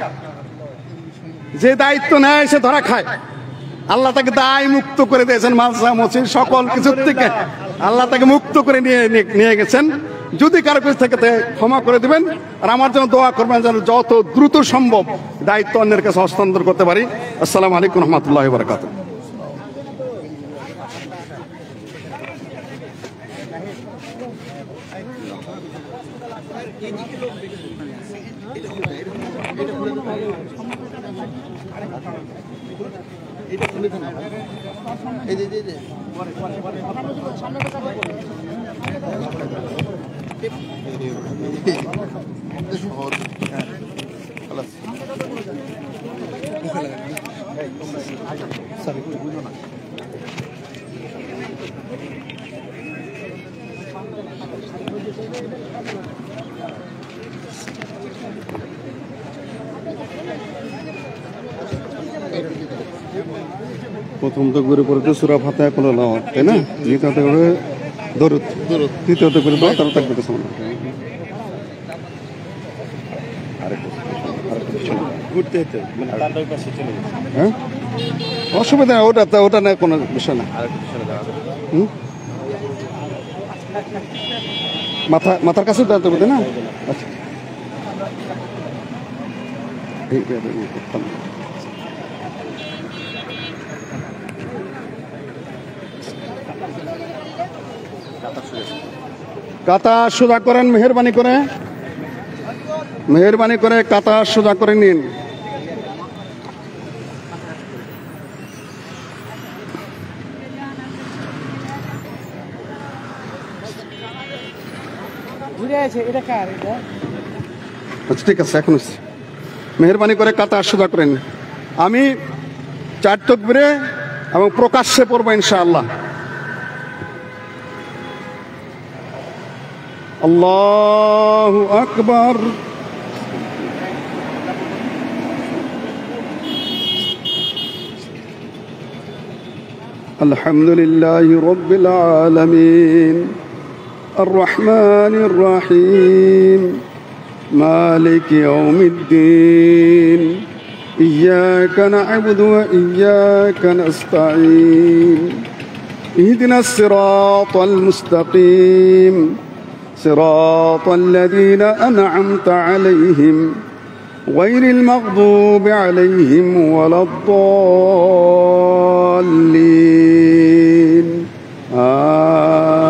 D: যে দায়িত্ব নেয় সে ধরা খায়। আল্লাহ তাকে দায় মুক্ত করে দিয়েছেন। মাদ্রাসা মসজিদ সকল কিছুর থেকে আল্লাহ তাকে মুক্ত করে নিয়ে গেছেন। যদি কারো কিছু থেকে ক্ষমা করে দিবেন, আর আমার জন্য দোয়া করবেন যেন যত দ্রুত সম্ভব দায়িত্ব অন্যের কাছে হস্তান্তর করতে পারি। আসসালামু আলাইকুম রহমতুল্লাহ বারাকাতুহু। প্রথম তো করে পড়ে তো সূরা ফাতিহা কোনো নাও, তাই না? দ্বিতীয়ত করে দরুদ, তৃতীয়ত করে দোয়া, তারপর তাকবীর সালাম। ঘুরতে হতে মানে তার ওই পাশে চলে যাবে। হ্যাঁ, অসুবিধা নেই, ওটা না কোনো বিষয় না। মাথার কাছে দাঁড়াতে হবে, তাই না? আচ্ছা, কাতা সোজা করেন, মেহেরবানি করে কাতা সোজা করে নিন। আচ্ছা ঠিক আছে, এখন মেহেরবানি করে কাতা সোজা করে নিন। আমি 4 তাকবীরে এবং প্রকাশ্যে পড়বো ইনশাআল্লাহ। আল্লাহু আকবার। الحمد لله رب العالمين الرحمن الرحيم مالك يوم الدين إياك نعبد وإياك نستعين اهدنا الصراط المستقيم صراط الذين أنعمت عليهم غير المغضوب عليهم ولا الضالين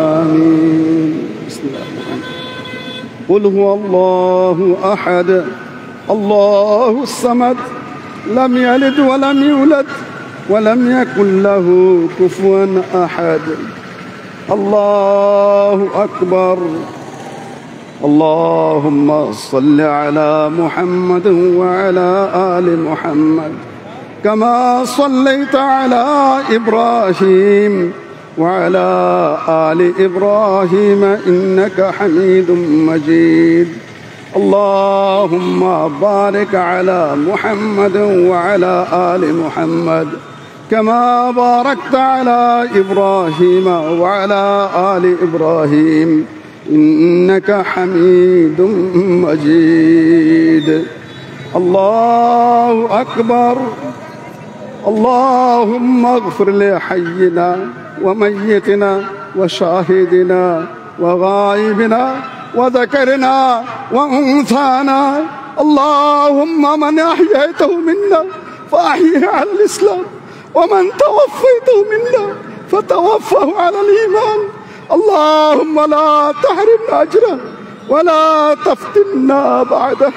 D: آمين. بسم الله الرحمن الرحيم. قل هو الله أحد الله الصمد لم يلد ولم يولد ولم يكن له كفوا أحد. الله أكبر. اللهم صل على محمد وعلى آل محمد كما صليت على إبراهيم وعلى آل إبراهيم إنك حميد مجيد. اللهم بارك على محمد وعلى آل محمد كما باركت على إبراهيم وعلى آل إبراهيم إنك حميد مجيد. الله أكبر. اللهم اغفر لحينا وميتنا وشاهدنا وغائبنا وذكرنا وأنثانا. اللهم من أحييته منا فأحيه على الإسلام ومن توفيته منا فتوفه على الإيمان. اللهم لا تحرمنا أجره ولا تفتنا بعده.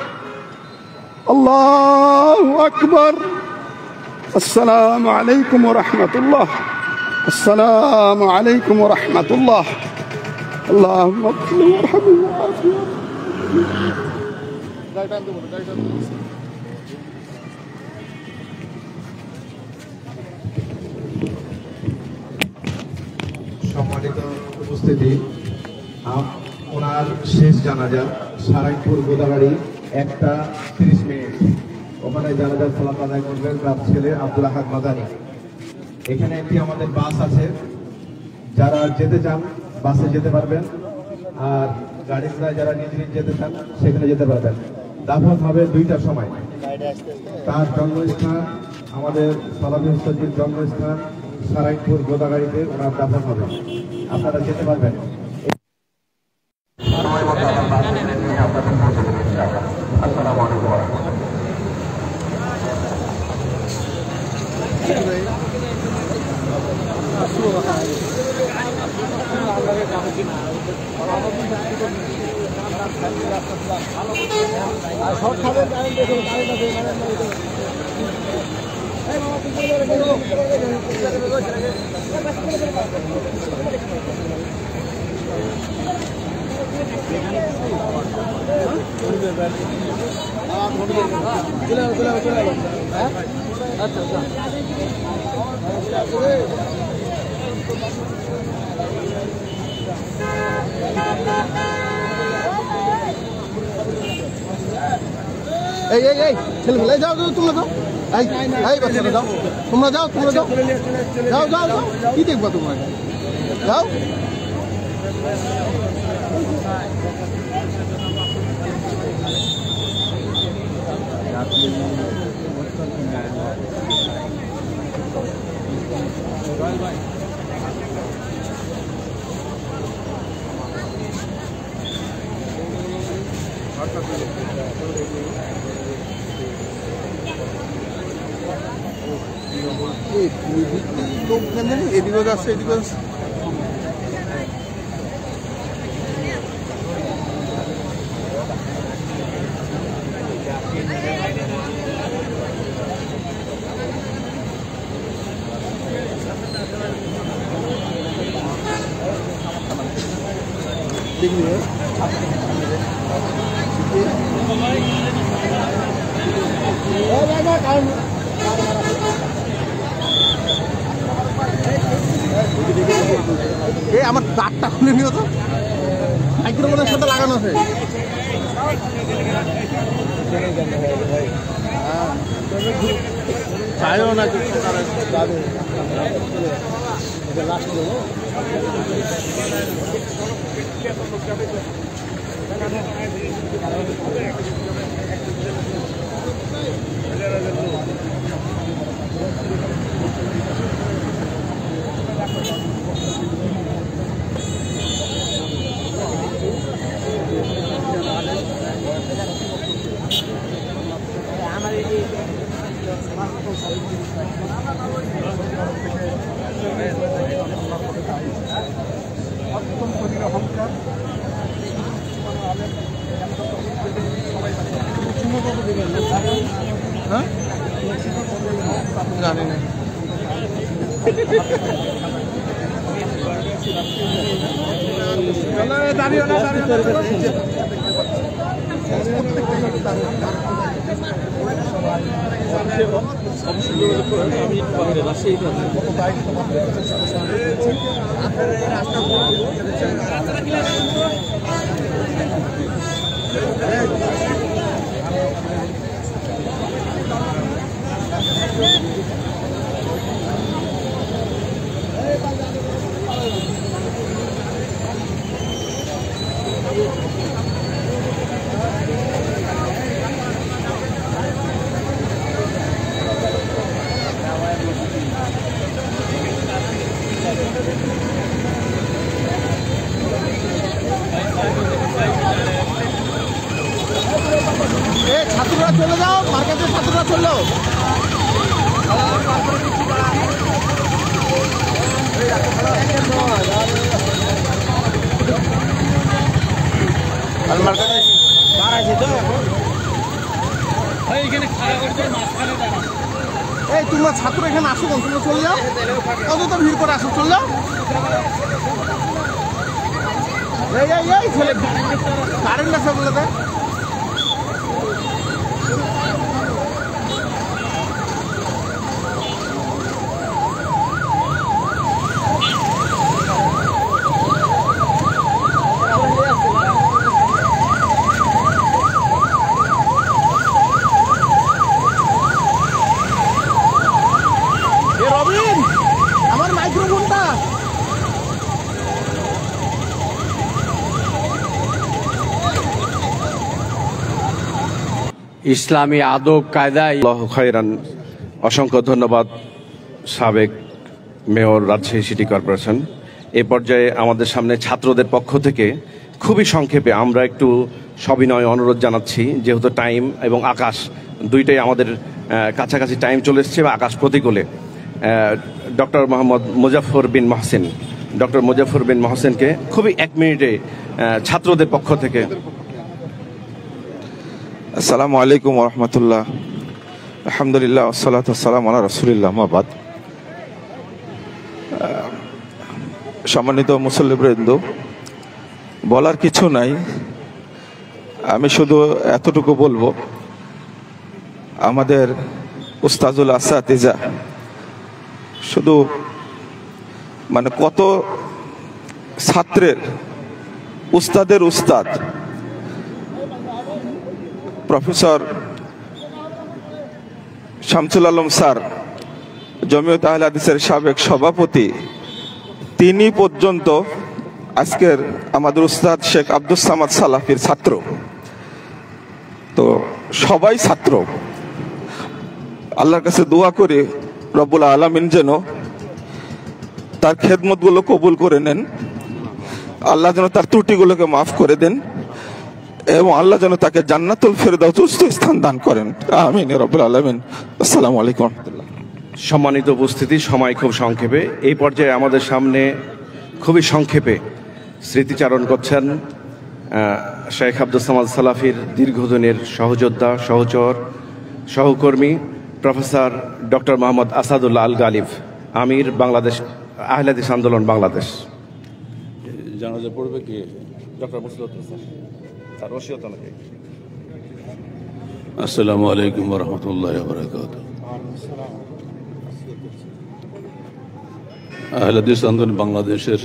D: الله أكبر. السلام عليكم ورحمة الله. السلام عليكم ورحمة الله. اللهم اغفر وارحمه وعافيه.
H: সম্মানিত উপস্থিতি, ওনার শেষ জানাজা সারাইপুর গোদাগাড়ি 1:30 ওখানে জানাজার সালাত আদায় করবেন তার ছেলে আব্দুল আহাদ মাদানী। এখানে একটি আমাদের বাস আছে, যারা যেতে চান বাসে যেতে পারবেন, আর গাড়ি ঘোড়ায় যারা নিজ নিজ যেতে চান সেখানে যেতে পারবেন। দাফন হবে 2টার সময়। তার জন্মস্থান আমাদের সালাফি সজির জন্মস্থান সারাইপুর গোদাগাড়িতে ওনার দাফন হবে, আপনারা যেতে পারবেন। আসসালামু আলাইকুম ওয়া রাহমাতুল্লাহ। ছেলেমেলে যাও, তোমরা যাও, বাচ্চারা যাও, তোমরা যাও, যাও যাও যাও, কি দেখবা তোমরা, যাও। এদিকে আসছে, এদিকে আসছে। আমার দাঁতটা খুলে নিও তো, মাইক্রোফোনের সাথে লাগানো আছে। চাইও না
I: ছাত্ররা চলে যাও, মার্কেটের ছাত্ররা চললো। এই তোমরা ছাত্র এখানে আসো, তোমরা চলে যাও, কত তো ভিড় করে আসো, চললো। এই ছেলে কারেন্ট আছে বলে রবিন, আমার মাইক্রোফোনটা
E: ইসলামী আদব কায়দায়
B: খায়রান। অসংখ্য ধন্যবাদ সাবেক মেয়র রাজশাহী সিটি কর্পোরেশন। এ পর্যায়ে আমাদের সামনে ছাত্রদের পক্ষ থেকে খুবই সংক্ষেপে আমরা একটু সবিনয় অনুরোধ জানাচ্ছি, যেহেতু টাইম এবং আকাশ দুইটাই আমাদের কাছাকাছি টাইম চলে এসছে এবং আকাশ প্রতিকূলে। ডক্টর মোহাম্মদ মুজাফফর বিন মহসিন, ডক্টর মুজাফফর বিন মহসিনকে খুবই 1 মিনিটে ছাত্রদের পক্ষ থেকে।
F: আসসালামু আলাইকুম রহমতুল্লাহ, আলহামদুলিল্লাহ, আসসালাতু ওয়াসসালামু আলা রাসূলিল্লাহ, মাবাদ। সম্মানিত মুসল্লিবৃন্দ, বলার কিছু নাই, আমি শুধু এতটুকু বলবো, আমাদের উস্তাজুল আসাতিজা শুধু মানে কত ছাত্রের উস্তাদের উস্তাদ প্রফেসর শামসুল আলম স্যার, জমিয়ত আহলে হাদিসের সাবেক সভাপতি, তিনি পর্যন্ত আজকের আমাদের উস্তাদ শেখ আব্দুস সামাদ সালাফির ছাত্র। তো সবাই ছাত্র। আল্লাহর কাছে দোয়া করে রব্বুল আলামিন যেন তার খেদমতগুলো কবুল করে নেন, আল্লাহ যেন তার ত্রুটিগুলোকে মাফ করে দেন এবং আল্লাহ যেন তাকে জান্নাতুল ফেরদাউস উচ্চ স্থান দান করেন। আমিন ইয়া রাব্বুল আলামিন। আসসালামু আলাইকুম ওয়া রাহমাতুল্লাহ।
B: সম্মানিত উপস্থিতি, সময় খুব সংক্ষেপে। এই পর্যায়ে আমাদের সামনে খুবই সংক্ষেপে স্মৃতিচারণ করছেন শেখ আব্দুস সামাদ সালাফির দীর্ঘদিনের সহযোদ্ধা, সহচর, সহকর্মী প্রফেসর ডক্টর মোহাম্মদ আসাদুল্লাহ আল গালিব, আমির বাংলাদেশ আহলে হাদিস আন্দোলন বাংলাদেশ।
G: জানাজা পড়বে কি?
B: ডক্টর মুসলিউদ্দিন স্যার, তার ওসিয়ত অনুযায়ী।
G: আসসালামু আলাইকুম ওয়া রাহমাতুল্লাহি ওয়া বারাকাতুহু। আহলে হাদিস আন্দোলন বাংলাদেশের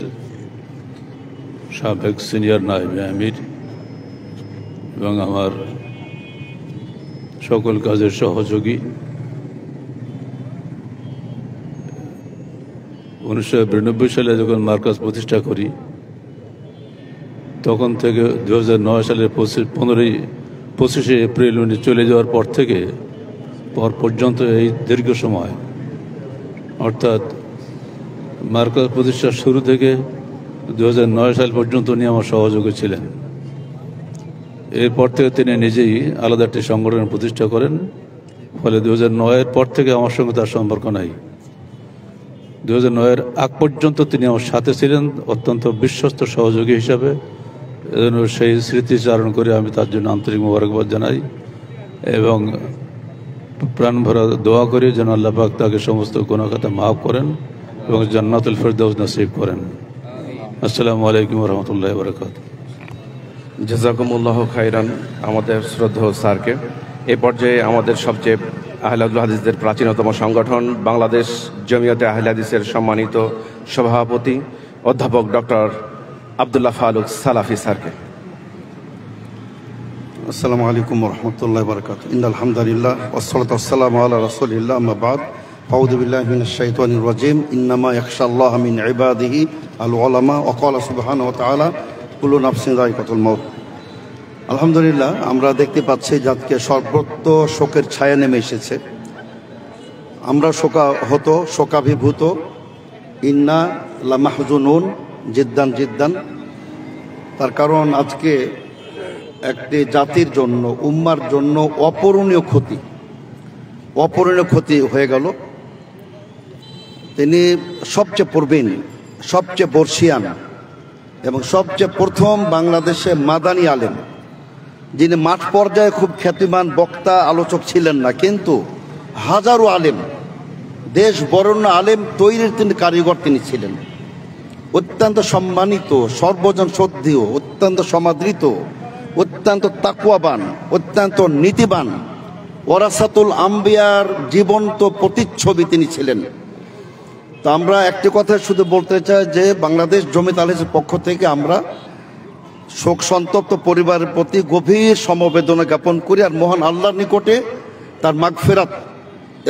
G: সাবেক সিনিয়র নায়েবে আমির এবং আমার সকল কাজের সহযোগী 1992 সালে যখন মার্কাজ প্রতিষ্ঠা করি, তখন থেকে 2009 সালের 25শে এপ্রিল উনি চলে যাওয়ার পর থেকে পর্যন্ত এই দীর্ঘ সময়, অর্থাৎ মার্কাজ প্রতিষ্ঠার শুরু থেকে 2009 সাল পর্যন্ত উনি আমার সহযোগী ছিলেন। এরপর থেকে তিনি নিজেই আলাদা একটি সংগঠন প্রতিষ্ঠা করেন, ফলে 2009-এর পর থেকে আমার সঙ্গে তার সম্পর্ক নাই। 2009-এর আগ পর্যন্ত তিনি আমার সাথে ছিলেন অত্যন্ত বিশ্বস্ত সহযোগী হিসাবে। এজন্য সেই স্মৃতিচারণ করে আমি তার জন্য আন্তরিক মোবারকবাদ জানাই এবং প্রাণ ভরা দোয়া করি যেন আল্লাহ পাক তাকে সমস্ত গুনাহ খাতা মাফ করেন এবং জান্নাতুল ফেরদাউস নসিব করেন। আসসালামু আলাইকুম ওয়া রাহমাতুল্লাহি ওয়া বারাকাতুহু।
B: জাযাকুমুল্লাহ খাইরান আমাদের শ্রদ্ধেয় স্যারকে। এ পর্যায়ে আমাদের সবচেয়ে আহলে হাদিসদের প্রাচীনতম সংগঠন বাংলাদেশ জমিয়তে আহলে হাদিসের সম্মানিত সভাপতি অধ্যাপক ডক্টর আব্দুল্লাহ ফারুক সালাফি স্যারকে।
A: আসসালামু আলাইকুম ওয়া রাহমাতুল্লাহি ওয়া বারাকাতুহু। ইন্নাল হামদুলিল্লাহ ওয়াসসালাতু ওয়াসসালামু আলা রাসূলিল্লাহ, আম্মা বা'দ। আউযু বিল্লাহি মিনাশ শাইতানির রাজীম। ইন্নামা ইয়াখশাল্লাহা মিন ইবাদিহি আল উলামা ওয়া ক্বালা সুবহানাহু ওয়া তাআলা কুল্লু নাফসিন যায়িকাতুল মাউত। আলহামদুলিল্লাহ, আমরা দেখতে পাচ্ছি যে আজকে সর্বত্র শোকের ছায়া নেমে এসেছে। আমরা শোকাভিভূত, ইন্না লামাহজুনুন জিদ্দান জিদ্দান। তার কারণ আজকে একটি জাতির জন্য, উম্মার জন্য অপূরণীয় ক্ষতি হয়ে গেল। তিনি সবচেয়ে প্রবীণ, সবচেয়ে বর্ষিয়ান এবং সবচেয়ে প্রথম বাংলাদেশে মাদানী আলেম, যিনি মাঠ পর্যায়ে খুব খ্যাতিমান বক্তা আলোচক ছিলেন না, কিন্তু হাজারো আলেম, দেশ বরেণ্য আলেম তৈরির তিনি কারিগর তিনি ছিলেন। অত্যন্ত সম্মানিত, সর্বজন শ্রদ্ধেয়, অত্যন্ত সমাদৃত, অত্যন্ত তাকওয়াবান, অত্যন্ত নীতিবান, ওয়ারাসাতুল আম্বিয়ার জীবন্ত প্রতিচ্ছবি তিনি ছিলেন। তো আমরা একটি কথা শুধু বলতে চাই যে বাংলাদেশ জমিয়ত আহলে হাদিসের পক্ষ থেকে আমরা শোক সন্তপ্ত পরিবারের প্রতি গভীর সমবেদনা জ্ঞাপন করি আর মহান আল্লাহর নিকটে তার মাগফিরাত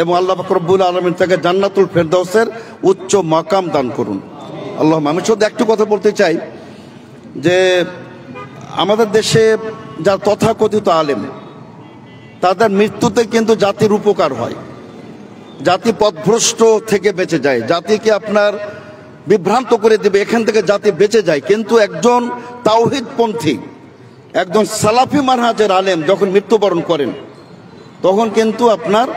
A: এবং আল্লাহ পাক রব্বুল আলামিন তাকে জান্নাতুল ফেরদাউসের উচ্চ মাকাম দান করুন। আল্লাহ। আমি শুধু একটু কথা বলতে চাই যে আমাদের দেশে যারা তথাকথিত আলেম, তাদের মৃত্যুতে কিন্তু জাতির উপকার হয়, জাতি পথভ্রষ্ট থেকে বেঁচে যায়, জাতিকে আপনার বিভ্রান্ত করে দেবে, এখান থেকে জাতি বেঁচে যায়। কিন্তু একজন তাওহীদপন্থী, একজন সালাফি মানহাজের আলেম যখন মৃত্যুবরণ করেন, তখন কিন্তু আপনার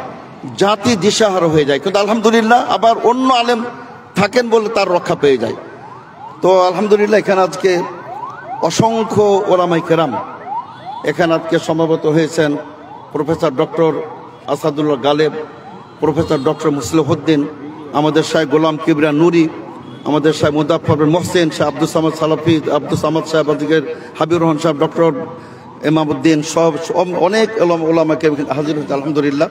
A: জাতি দিশাহারা হয়ে যায়। কিন্তু আলহামদুলিল্লাহ আবার অন্য আলেম থাকেন বলে তার রক্ষা পেয়ে যায়। তো আলহামদুলিল্লাহ এখানে আজকে অসংখ্য ওলামায়ে কেরাম এখানে আজকে সমাবেত হয়েছেন। Professor doctor Asadullah Galib, professor doctor Muslehuddin, আমাদের শাহ গোলাম কিবরিয়া নুরি, আমাদের শাহ মুজাফফর বিন মোহসেন, শাহ আব্দুল সামাদ সালাফি, আব্দুল সামাদ সাহেব, আদিকের হাবিবুর রহমান সাহেব, ডক্টর ইমামউদ্দিন, সব অনেক ওলামাকে হাজির হয়েছে আলহামদুলিল্লাহ।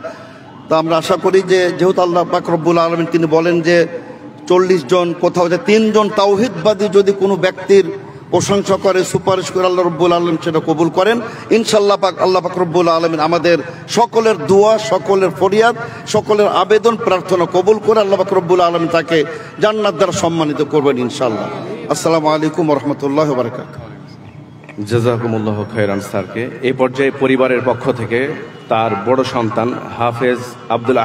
A: তা আমরা আশা করি যে যেহেতু আল্লাহ পাক রব্বুল আলামিন তিনি বলেন যে 40 জন, কোথাও যে 3 জন তাওহীদবাদী যদি কোনো ব্যক্তির প্রশংসা করে, সুপারিশ করে, আল্লাহ রব্বুল আলামিন সেটা কবুল করেন ইনশাআল্লাহ। আল্লাহ পাক রব্বুল আলামিন আমাদের সকলের দোয়া, সকলের ফরিয়াদ, সকলের আবেদন প্রার্থনা কবুল করে আল্লাহ পাক রব্বুল আলামিন তাকে জান্নাত দ্বারা সম্মানিত করবেন ইনশাআল্লাহ। আসসালামু আলাইকুম ওয়া রাহমাতুল্লাহি ওয়া বারাকাতুহু।
B: জাযাকুমুল্লাহ খাইরান স্যারকে। এই পর্যায়ে পরিবারের পক্ষ থেকে তার বড় সন্তান হাফেজ আব্দুল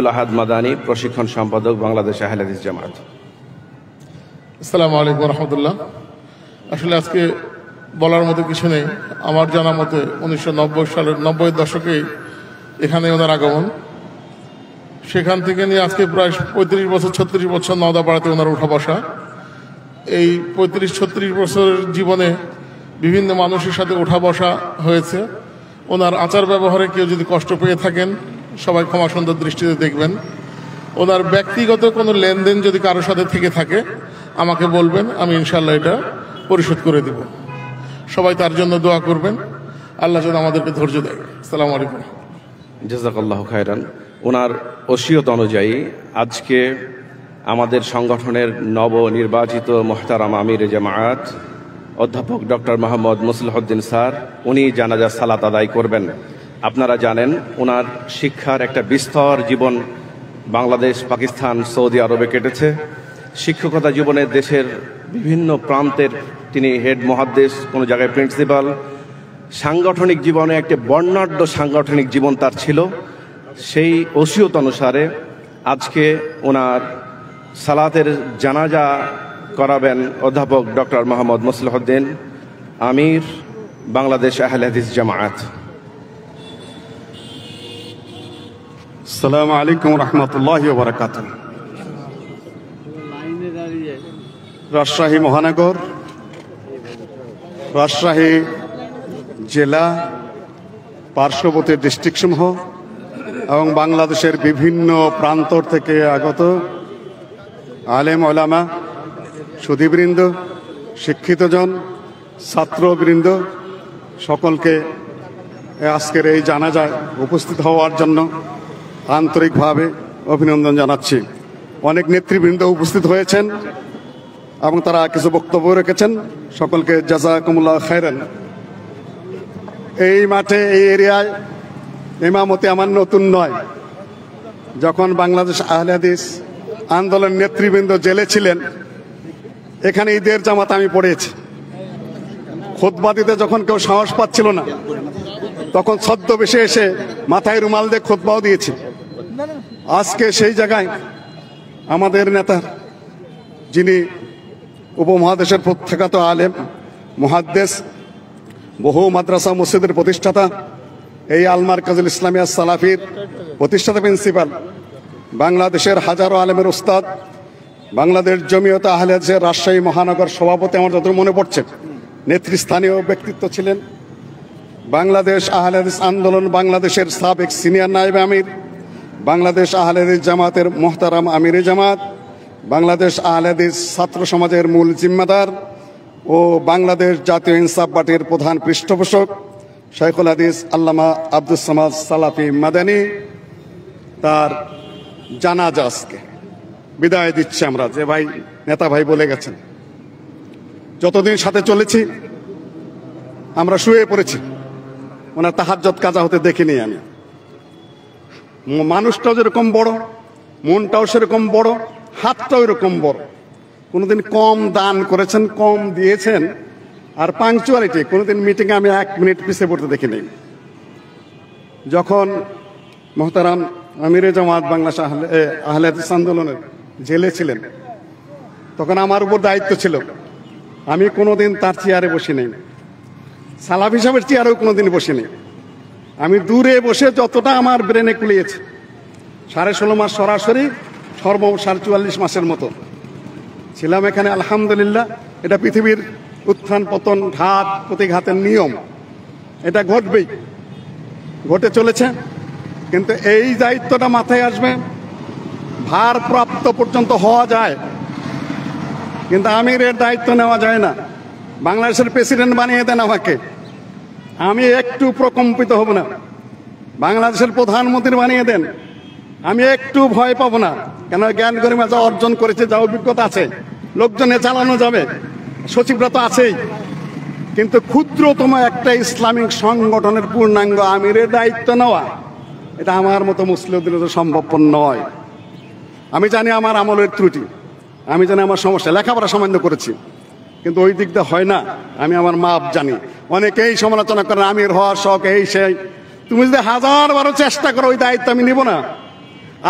B: আহাদ মাদানী, প্রশিক্ষণ সম্পাদক বাংলাদেশ আহলে হাদিস জামাত।
C: আসসালামু আলাইকুম রহমতুল্লাহ। আসলে আজকে বলার মতো কিছু নেই। আমার জানা মতে 1990 সালের 90-এর দশকেই এখানে ওনার আগমন। সেখান থেকে নিয়ে আজকে প্রায় 35 বছর 36 বছর নওদাপাড়াতে ওনার উঠা বসা। এই 35-36 বছরের জীবনে বিভিন্ন মানুষের সাথে উঠা বসা হয়েছে। ওনার আচার ব্যবহারে কেউ যদি কষ্ট পেয়ে থাকেন সবাই ক্ষমা সুন্দর দৃষ্টিতে দেখবেন। ওনার ব্যক্তিগত কোনো লেনদেন যদি কারোর সাথে থেকে থাকে আমাকে বলবেন, আমি ইনশাল্লাহ এটা পরিশোধ করে দেব। সবাই তার জন্য দোয়া করবেন, আল্লাহ যেন আমাদেরকে ধৈর্য দেয়। আসসালামু আলাইকুম।
B: জাযাকাল্লাহু খাইরান। ওনার ওসিয়ত অনুযায়ী আজকে আমাদের সংগঠনের নবনির্বাচিত মুহতারাম আমির জামায়াত অধ্যাপক ডক্টর মোহাম্মদ মুসলিহউদ্দিন স্যার, উনি জানাজা সালাত আদায় করবেন। আপনারা জানেন ওনার শিক্ষার একটা বিস্তর জীবন বাংলাদেশ, পাকিস্তান, সৌদি আরবে কেটেছে। শিক্ষকতা জীবনে দেশের বিভিন্ন প্রান্তের তিনি হেড মুহাদ্দিস, কোনো জায়গায় প্রিন্সিপাল। সাংগঠনিক জীবনে একটি বর্ণাঢ্য সাংগঠনিক জীবন তার ছিল। সেই ওসিয়ত অনুসারে আজকে ওনার সালাতের জানাজা করাবেন অধ্যাপক ডক্টর মোহাম্মদ মুসলিহউদ্দিন আমির, বাংলাদেশ আহলে হাদিস জামায়াত।
D: আসসালামু আলাইকুম রহমতুল্লাহি ওয়া বারাকাতুহু। রাজশাহী মহানগর, রাজশাহী জেলা, পার্শ্ববর্তী ডিস্ট্রিক্টসমূহ এবং বাংলাদেশের বিভিন্ন প্রান্তর থেকে আগত আলেম ওলামা, সুধীবৃন্দ, শিক্ষিতজন, ছাত্রবৃন্দ সকলকে আজকের এই জানাজায় উপস্থিত হওয়ার জন্য আন্তরিকভাবে অভিনন্দন জানাচ্ছি। অনেক নেতৃবৃন্দ উপস্থিত হয়েছেন এবং তারা কিছু বক্তব্য রেখেছেন। সকলকে জাযাকুমুল্লাহ খায়রান। এই মাঠে, এই এরিয়ায় ইমামতি আমার নতুন নয়। যখন বাংলাদেশ আহলে হাদিস আন্দোলন নেতৃবৃন্দ জেলে ছিলেন, এখানে ঈদের জামাত আমি পড়েছি। খুতবা দিতে যখন কেউ সাহস পাচ্ছিল না, তখন ছদ্মবেশে এসে মাথায় রুমাল দিয়ে খুতবাও দিয়েছি। আজকে সেই জায়গায় আমাদের নেতা, যিনি উপমহাদেশের প্রখ্যাত আলেম, মুহাদ্দিস, বহু মাদ্রাসা মসজিদের প্রতিষ্ঠাতা, এই আল মারকাজুল ইসলামিয়া সালাফির প্রতিষ্ঠাতা প্রিন্সিপাল, বাংলাদেশের হাজারো আলেমের উস্তাদ, বাংলাদেশ জমিয়তে আহলে হাদিসের রাজশাহী মহানগর সভাপতি, আমার যত মনে পড়ছে নেতৃস্থানীয় ব্যক্তিত্ব ছিলেন। বাংলাদেশ আহলে হাদিস আন্দোলন বাংলাদেশের সাবেক সিনিয়র নায়েবে আমির, বাংলাদেশ আহলে হাদিস জামাতের মোহতারাম আমিরে জামাত, বাংলাদেশ আহলে হাদিস ছাত্র সমাজের মূল জিম্মাদার ও বাংলাদেশ জাতীয় ইনসাফ পার্টির প্রধান পৃষ্ঠপোষক শাইখুল হাদিস আল্লামা আব্দুস সামাদ সালাফি মাদানী, তার জানাজা আজকে বিদায় দিচ্ছি আমরা। যে ভাই, নেতা ভাই বলে গেছেন, যতদিন সাথে চলেছি আমরা শুয়ে পড়েছি, ওনার তাহাজ্জুদ কাজা হতে দেখিনি আমি। মানুষটাও যেরকম বড়, মনটাও সেরকম বড়, হাতটাও এরকম বড়। কোনোদিন কম দান করেছেন, কম দিয়েছেন। আর পাংচুয়ালিটি, কোনোদিন মিটিংয়ে আমি 1 মিনিট পিছিয়ে পড়তে দেখিনি। যখন মোহতারাম আমিরে জামাত বাংলাদেশ আহলে হাদিস আন্দোলনের জেলে ছিলেন, তখন আমার উপর দায়িত্ব ছিল। আমি কোনোদিন তার চেয়ারে বসি নেই, সালাফ হিসাবের চেয়ারেও কোনোদিন বসিনি। আমি দূরে বসে যতটা আমার ব্রেনে কুলিয়েছে, 16.5 মাস সরাসরি, সর্বমোট 44 মাসের মতো ছিলাম এখানে। আলহামদুলিল্লাহ, এটা পৃথিবীর উত্থান পতন, ঘাত প্রতিঘাতের নিয়ম, এটা ঘটবেই, ঘটে চলেছে। কিন্তু এই দায়িত্বটা মাথায় আসবে, ভারপ্রাপ্ত পর্যন্ত হওয়া যায়, কিন্তু আমিরের দায়িত্ব নেওয়া যায় না। বাংলাদেশের প্রেসিডেন্ট বানিয়ে দেন আমাকে, আমি একটু প্রকম্পিত হব না। বাংলাদেশের প্রধানমন্ত্রী বানিয়ে দেন, আমি একটু ভয় পাবো না। কেন, জ্ঞান গরিমা যা অর্জন করেছে, যা অভিজ্ঞতা আছে, লোকজনে চালানো যাবে, সচিবরা তো আছেই। কিন্তু ক্ষুদ্রতম একটা ইসলামিক সংগঠনের পূর্ণাঙ্গ আমিরের দায়িত্ব নেওয়া, এটা আমার মতো মুসলিমদের সম্ভবপর নয়। আমি জানি আমার আমলের ত্রুটি, আমি জানি আমার সমস্যা, লেখাপড়া সামান্য করেছি, কিন্তু ওই দিক দিয়ে হয় না। আমি আমার মাপ জানি। অনেকেই সমালোচনা করেন আমির হওয়ার শখ, এই সেই। তুমি যদি 1000 চেষ্টা করো, ওই দায়িত্ব আমি নিব না।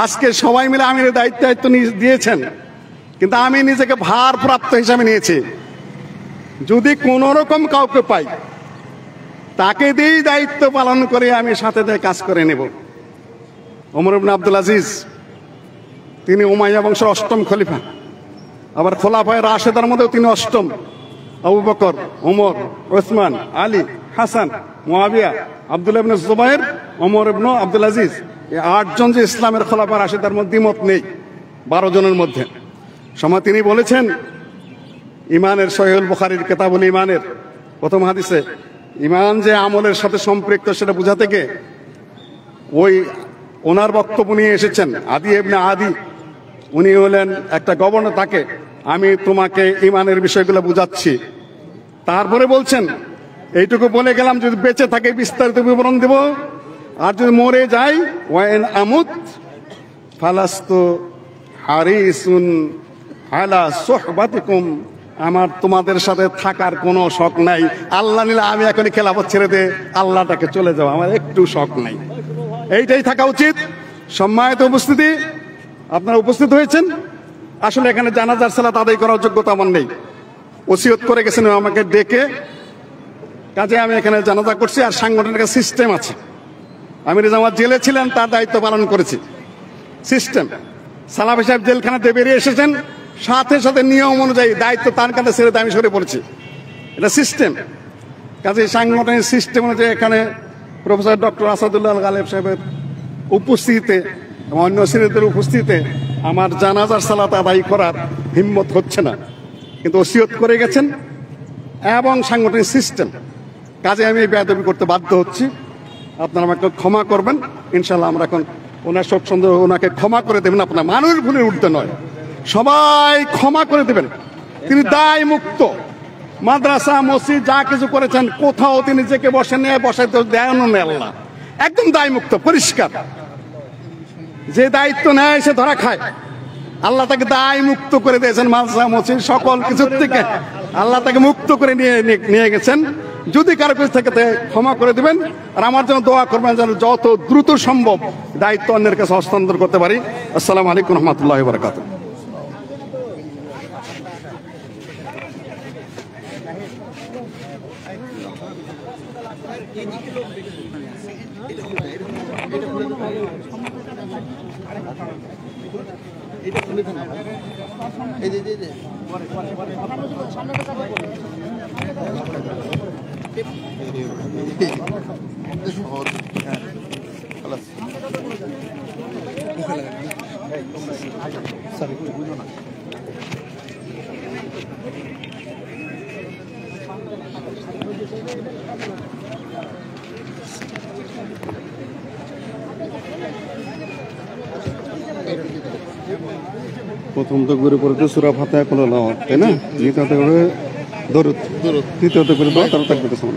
D: আজকে সবাই মিলে আমিরের দায়িত্ব দিয়েছেন, কিন্তু আমি নিজেকে ভারপ্রাপ্ত হিসাবে নিয়েছি। যদি কোন রকম কাউকে পাই, তাকে দিয়েই দায়িত্ব পালন করে আমি সাথে কাজ করে নেব। ওমর ইবনে আব্দুল আজিজ, তিনি উমাইয়া বংশের 8ম খলিফা, আবার খোলাফায়ে রাশেদার মধ্যেও তিনি 8ম। আবু বকর, ওমর, ওসমান, আলী, হাসান, মুয়াবিয়া, আব্দুল্লাহ ইবনে জুবায়ের, ওমর ইবনে আব্দুল আজিজ, এই 8 জন যে ইসলামের খোলাফায়ে রাশেদার মধ্যে দ্বিমত নেই 12 জনের মধ্যে। সময় তিনি বলেছেন, ইমানের সহিহুল বুখারীর কিতাবুল ইমানের প্রথম হাদিসে ইমান যে আমলের সাথে সম্পৃক্ত সেটা বোঝাতে গিয়ে ওই ওনার বক্তব্য নিয়ে এসেছেন আদি ইবনে আদি। উনি হলেন একটা গভর্নর, তাকে আমি তোমাকে ইমানের বিষয়গুলো বুঝাচ্ছি। তারপরে বলছেন, এইটুকু বলে গেলাম, যদি বেঁচে থাকে বিস্তারিত বিবরণ দেব, আর যদি মরে যাই ওয়াইন আমুত ফালাস্তু হারিসুন আলা সুহবাতিকুম, আমার তোমাদের সাথে থাকার কোনো শখ নাই। আল্লাহ নিলে আমি এখনই খেলাফত ছেড়ে দে আল্লাহটাকে চলে যাও, আমার একটু শখ নাই। এইটাই থাকা উচিত। সম্মানিত উপস্থিতি, আপনারা উপস্থিত হয়েছেন। আসলে এখানে জানাজার সালাত আদায় করার যোগ্যতা আমার নেই। ওসিয়ত করে গেছেন আমাকে ডেকে, কাজে আমি এখানে জানাজা করছি। আর সাংগঠনিক সিস্টেম আছে, আমির জামাত জেলে ছিলেন, তার দায়িত্ব পালন করেছি। সিস্টেম, সালাফি সাহেব জেলখানাতে বেরিয়ে এসেছেন, সাথে সাথে নিয়ম অনুযায়ী দায়িত্ব তার কাছে ছেড়ে আমি সরে পড়েছি। এটা সিস্টেম। কাজে সাংগঠনিক সিস্টেম অনুযায়ী এখানে প্রফেসর ডক্টর আসাদুল্লাহ গালেব সাহেবের উপস্থিতিতে এবং অন্য শ্রেণীদের উপস্থিতিতে আমার জানাজার সালাত আদায় করার হিম্মত হচ্ছে না, কিন্তু ওসিয়ত করে গেছেন এবং সাংগঠনিক সিস্টেম, কাজে আমি বেয়াদবি করতে বাধ্য হচ্ছি। আপনারা আমাকে ক্ষমা করবেন। ইনশাল্লাহ আমরা এখন ওনার শোক সন্দেহ, ওনাকে ক্ষমা করে দেবেন। আপনার মানুষ ভুলের ঊর্ধ্বে নয়, সবাই ক্ষমা করে দেবেন। তিনি দায় মুক্ত। মাদ্রাসা মসজিদ যা কিছু করেছেন, কোথাও তিনি যেকে বসে নিয়ে বসাইতে দেন আল্লাহ, একদম দায় মুক্ত, পরিষ্কার। যে দায়িত্ব নেয় সে ধরা খায়। আল্লাহ তাকে দায় মুক্ত করে দিয়েছেন। মাদ্রাসা মসজিদ সকল কিছুর থেকে আল্লাহ তাকে মুক্ত করে নিয়ে গেছেন। যদি কারো কিছু থেকে ক্ষমা করে দিবেন, আর আমার জন্য দোয়া করবেন যেন যত দ্রুত সম্ভব দায়িত্ব অন্যের কাছে হস্তান্তর করতে পারি। আসসালামু আলাইকুম রহমতুল্লাহ বারাকাতুহু। প্রথম তো ঘুরে পড়ে তো সূরা ফাতিহা করে নাও, তাই না? দ্বিতীয়ত করে দরুদ, তৃতীয়ত করে দোয়া, তারপর তাকবীর সালাম।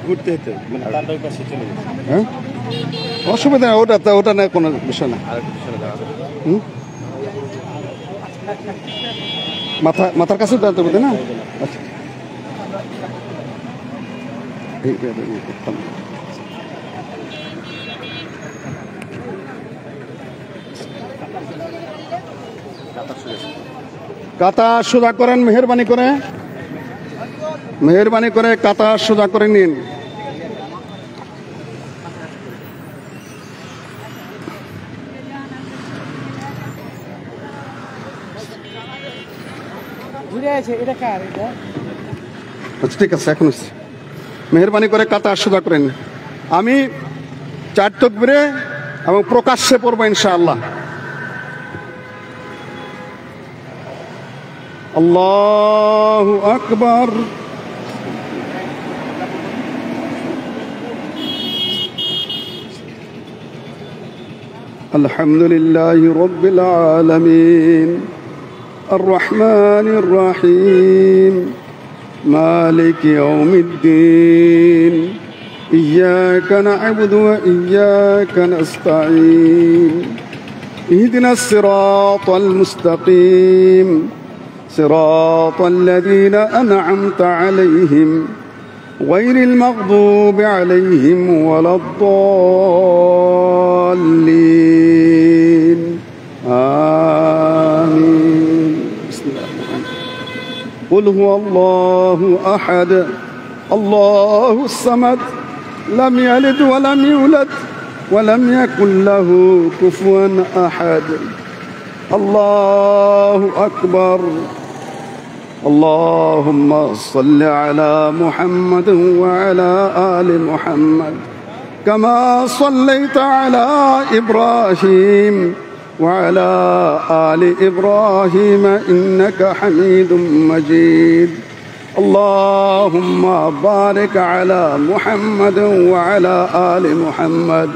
D: ঘুরতে হতে মানে তার ওই পাশে চলে যাবে। হ্যাঁ, অসুবিধা নেই, ওটা না, কোনো বিষয় না। মাথার কাছে দাঁড়াতে হবে, তাই না? আচ্ছা, কাতা সোজা করেন, মেহরবানি করে কাতা সোজা করে নিন। আচ্ছা, ঠিক আছে, এখন মেহরবানি করে কাতা সোজা করে নিন। আমি 4 তাকবীরে এবং প্রকাশ্যে পড়বো ইনশাআল্লাহ। আল্লাহু আকবার। আলহামদুলিল্লাহি রাব্বিল আলামিন আর রহমানির রহিম মালিকি ইয়াউমিদ্দিন ইয়্যাকা না'বুদু ওয়া ইয়্যাকা নাস্তাঈন ইহদিনাস সিরাতাল মুস্তাকিম صراط الذين أنعمت عليهم غير المغضوب عليهم ولا الضالين آمين. بسم الله الرحمن الرحيم. قل هو الله أحد الله الصمد لم يلد ولم يولد ولم يكن له كفوا أحد. الله أكبر. اللهم صل على محمد وعلى آل محمد كما صليت على إبراهيم وعلى آل إبراهيم إنك حميد مجيد. اللهم بارك على محمد وعلى آل محمد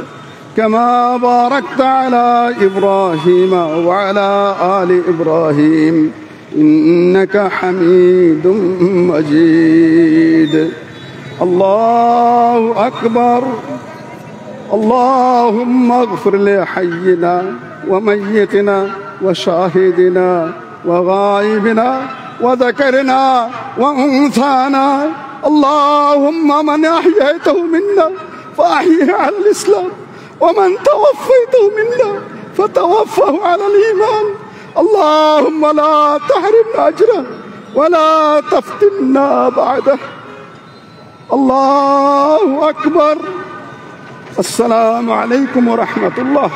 D: كما باركت على إبراهيم وعلى آل إبراهيم إنك حميد مجيد. الله أكبر. اللهم اغفر لحينا وميتنا وشاهدنا وغائبنا وذكرنا وأنثانا. اللهم من أحييته منا فأحيه على الإسلام، ومن توفيته منا فتوفه على الإيمان. اللهم لا تحرمنا أجره ولا تفتنا بعده. الله أكبر. السلام عليكم ورحمة الله.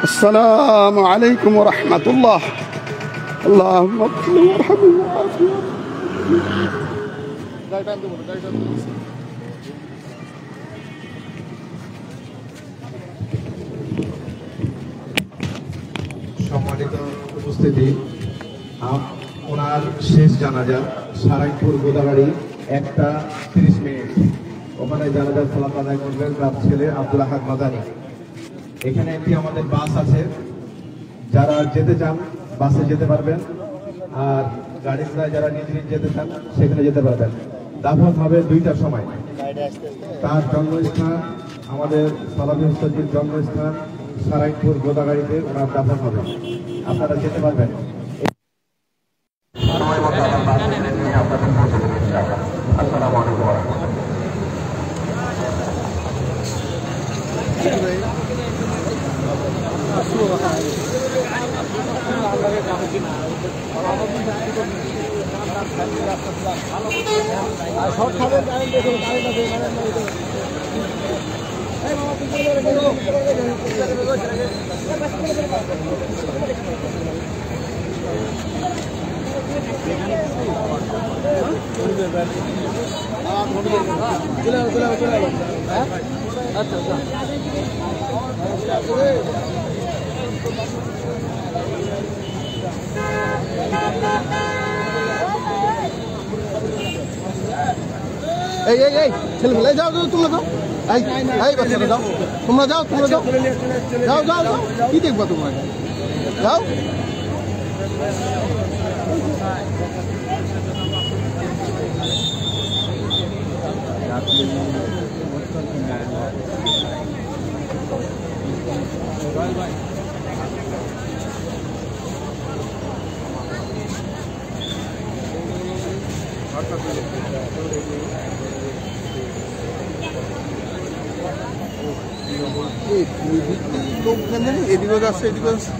D: السلام عليكم ورحمة الله. اللهم اغفر وارحمه وعافيه.
H: সম্মানিত উপস্থিতি, ওনার শেষ জানাজা সারাইপুর গোদাগাড়ি 1:30 ওখানে জানাজার সালাত আদায় করবেন তার ছেলে আব্দুল আহাদ মাদানী। এখানে একটি আমাদের বাস আছে, যারা যেতে চান বাসে যেতে পারবেন, আর গাড়ি ঘোড়ায় যারা নিজ নিজ যেতে চান সেখানে যেতে পারবেন। দাফন হবে 2টার সময়। তার জন্মস্থান আমাদের সালামি হুসাইনের জন্মস্থান সারাইপুর গোদাগাড়িতে ওনার দাফন হবে, আপনারা যেতে পারবেন। আসসালামু আলাইকুম ওয়া রাহমাতুল্লাহ।
I: এই এই এই ছেলেমেলে যাও যাও, তোমরা যাও, এই এই বাচ্চারা যাও, তোমরা যাও, তোমরা যাও, যাও যাও যাও, কি দেখবা তোমরা, যাও। এদিকে যাচ্ছে, এদিকে যাচ্ছে।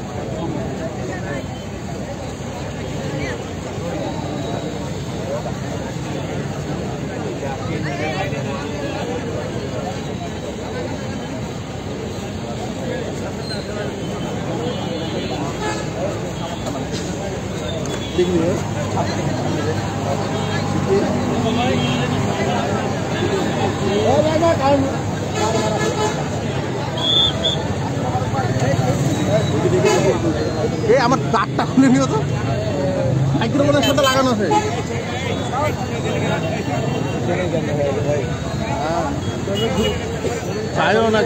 I: আমার দাঁতটা খুলে নিও তো, মাইক্রোফোনের সাথে লাগানো আছে। চাইও না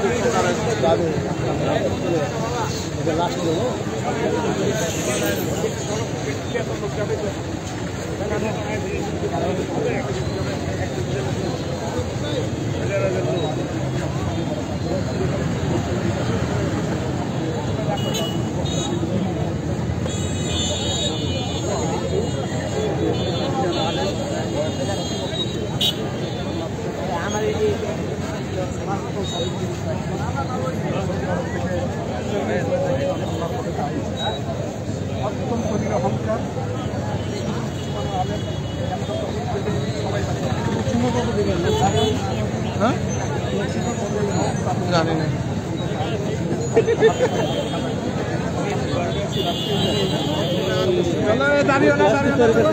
I: জানি না। দাঁড়িয়ে না, দাঁড়িয়ে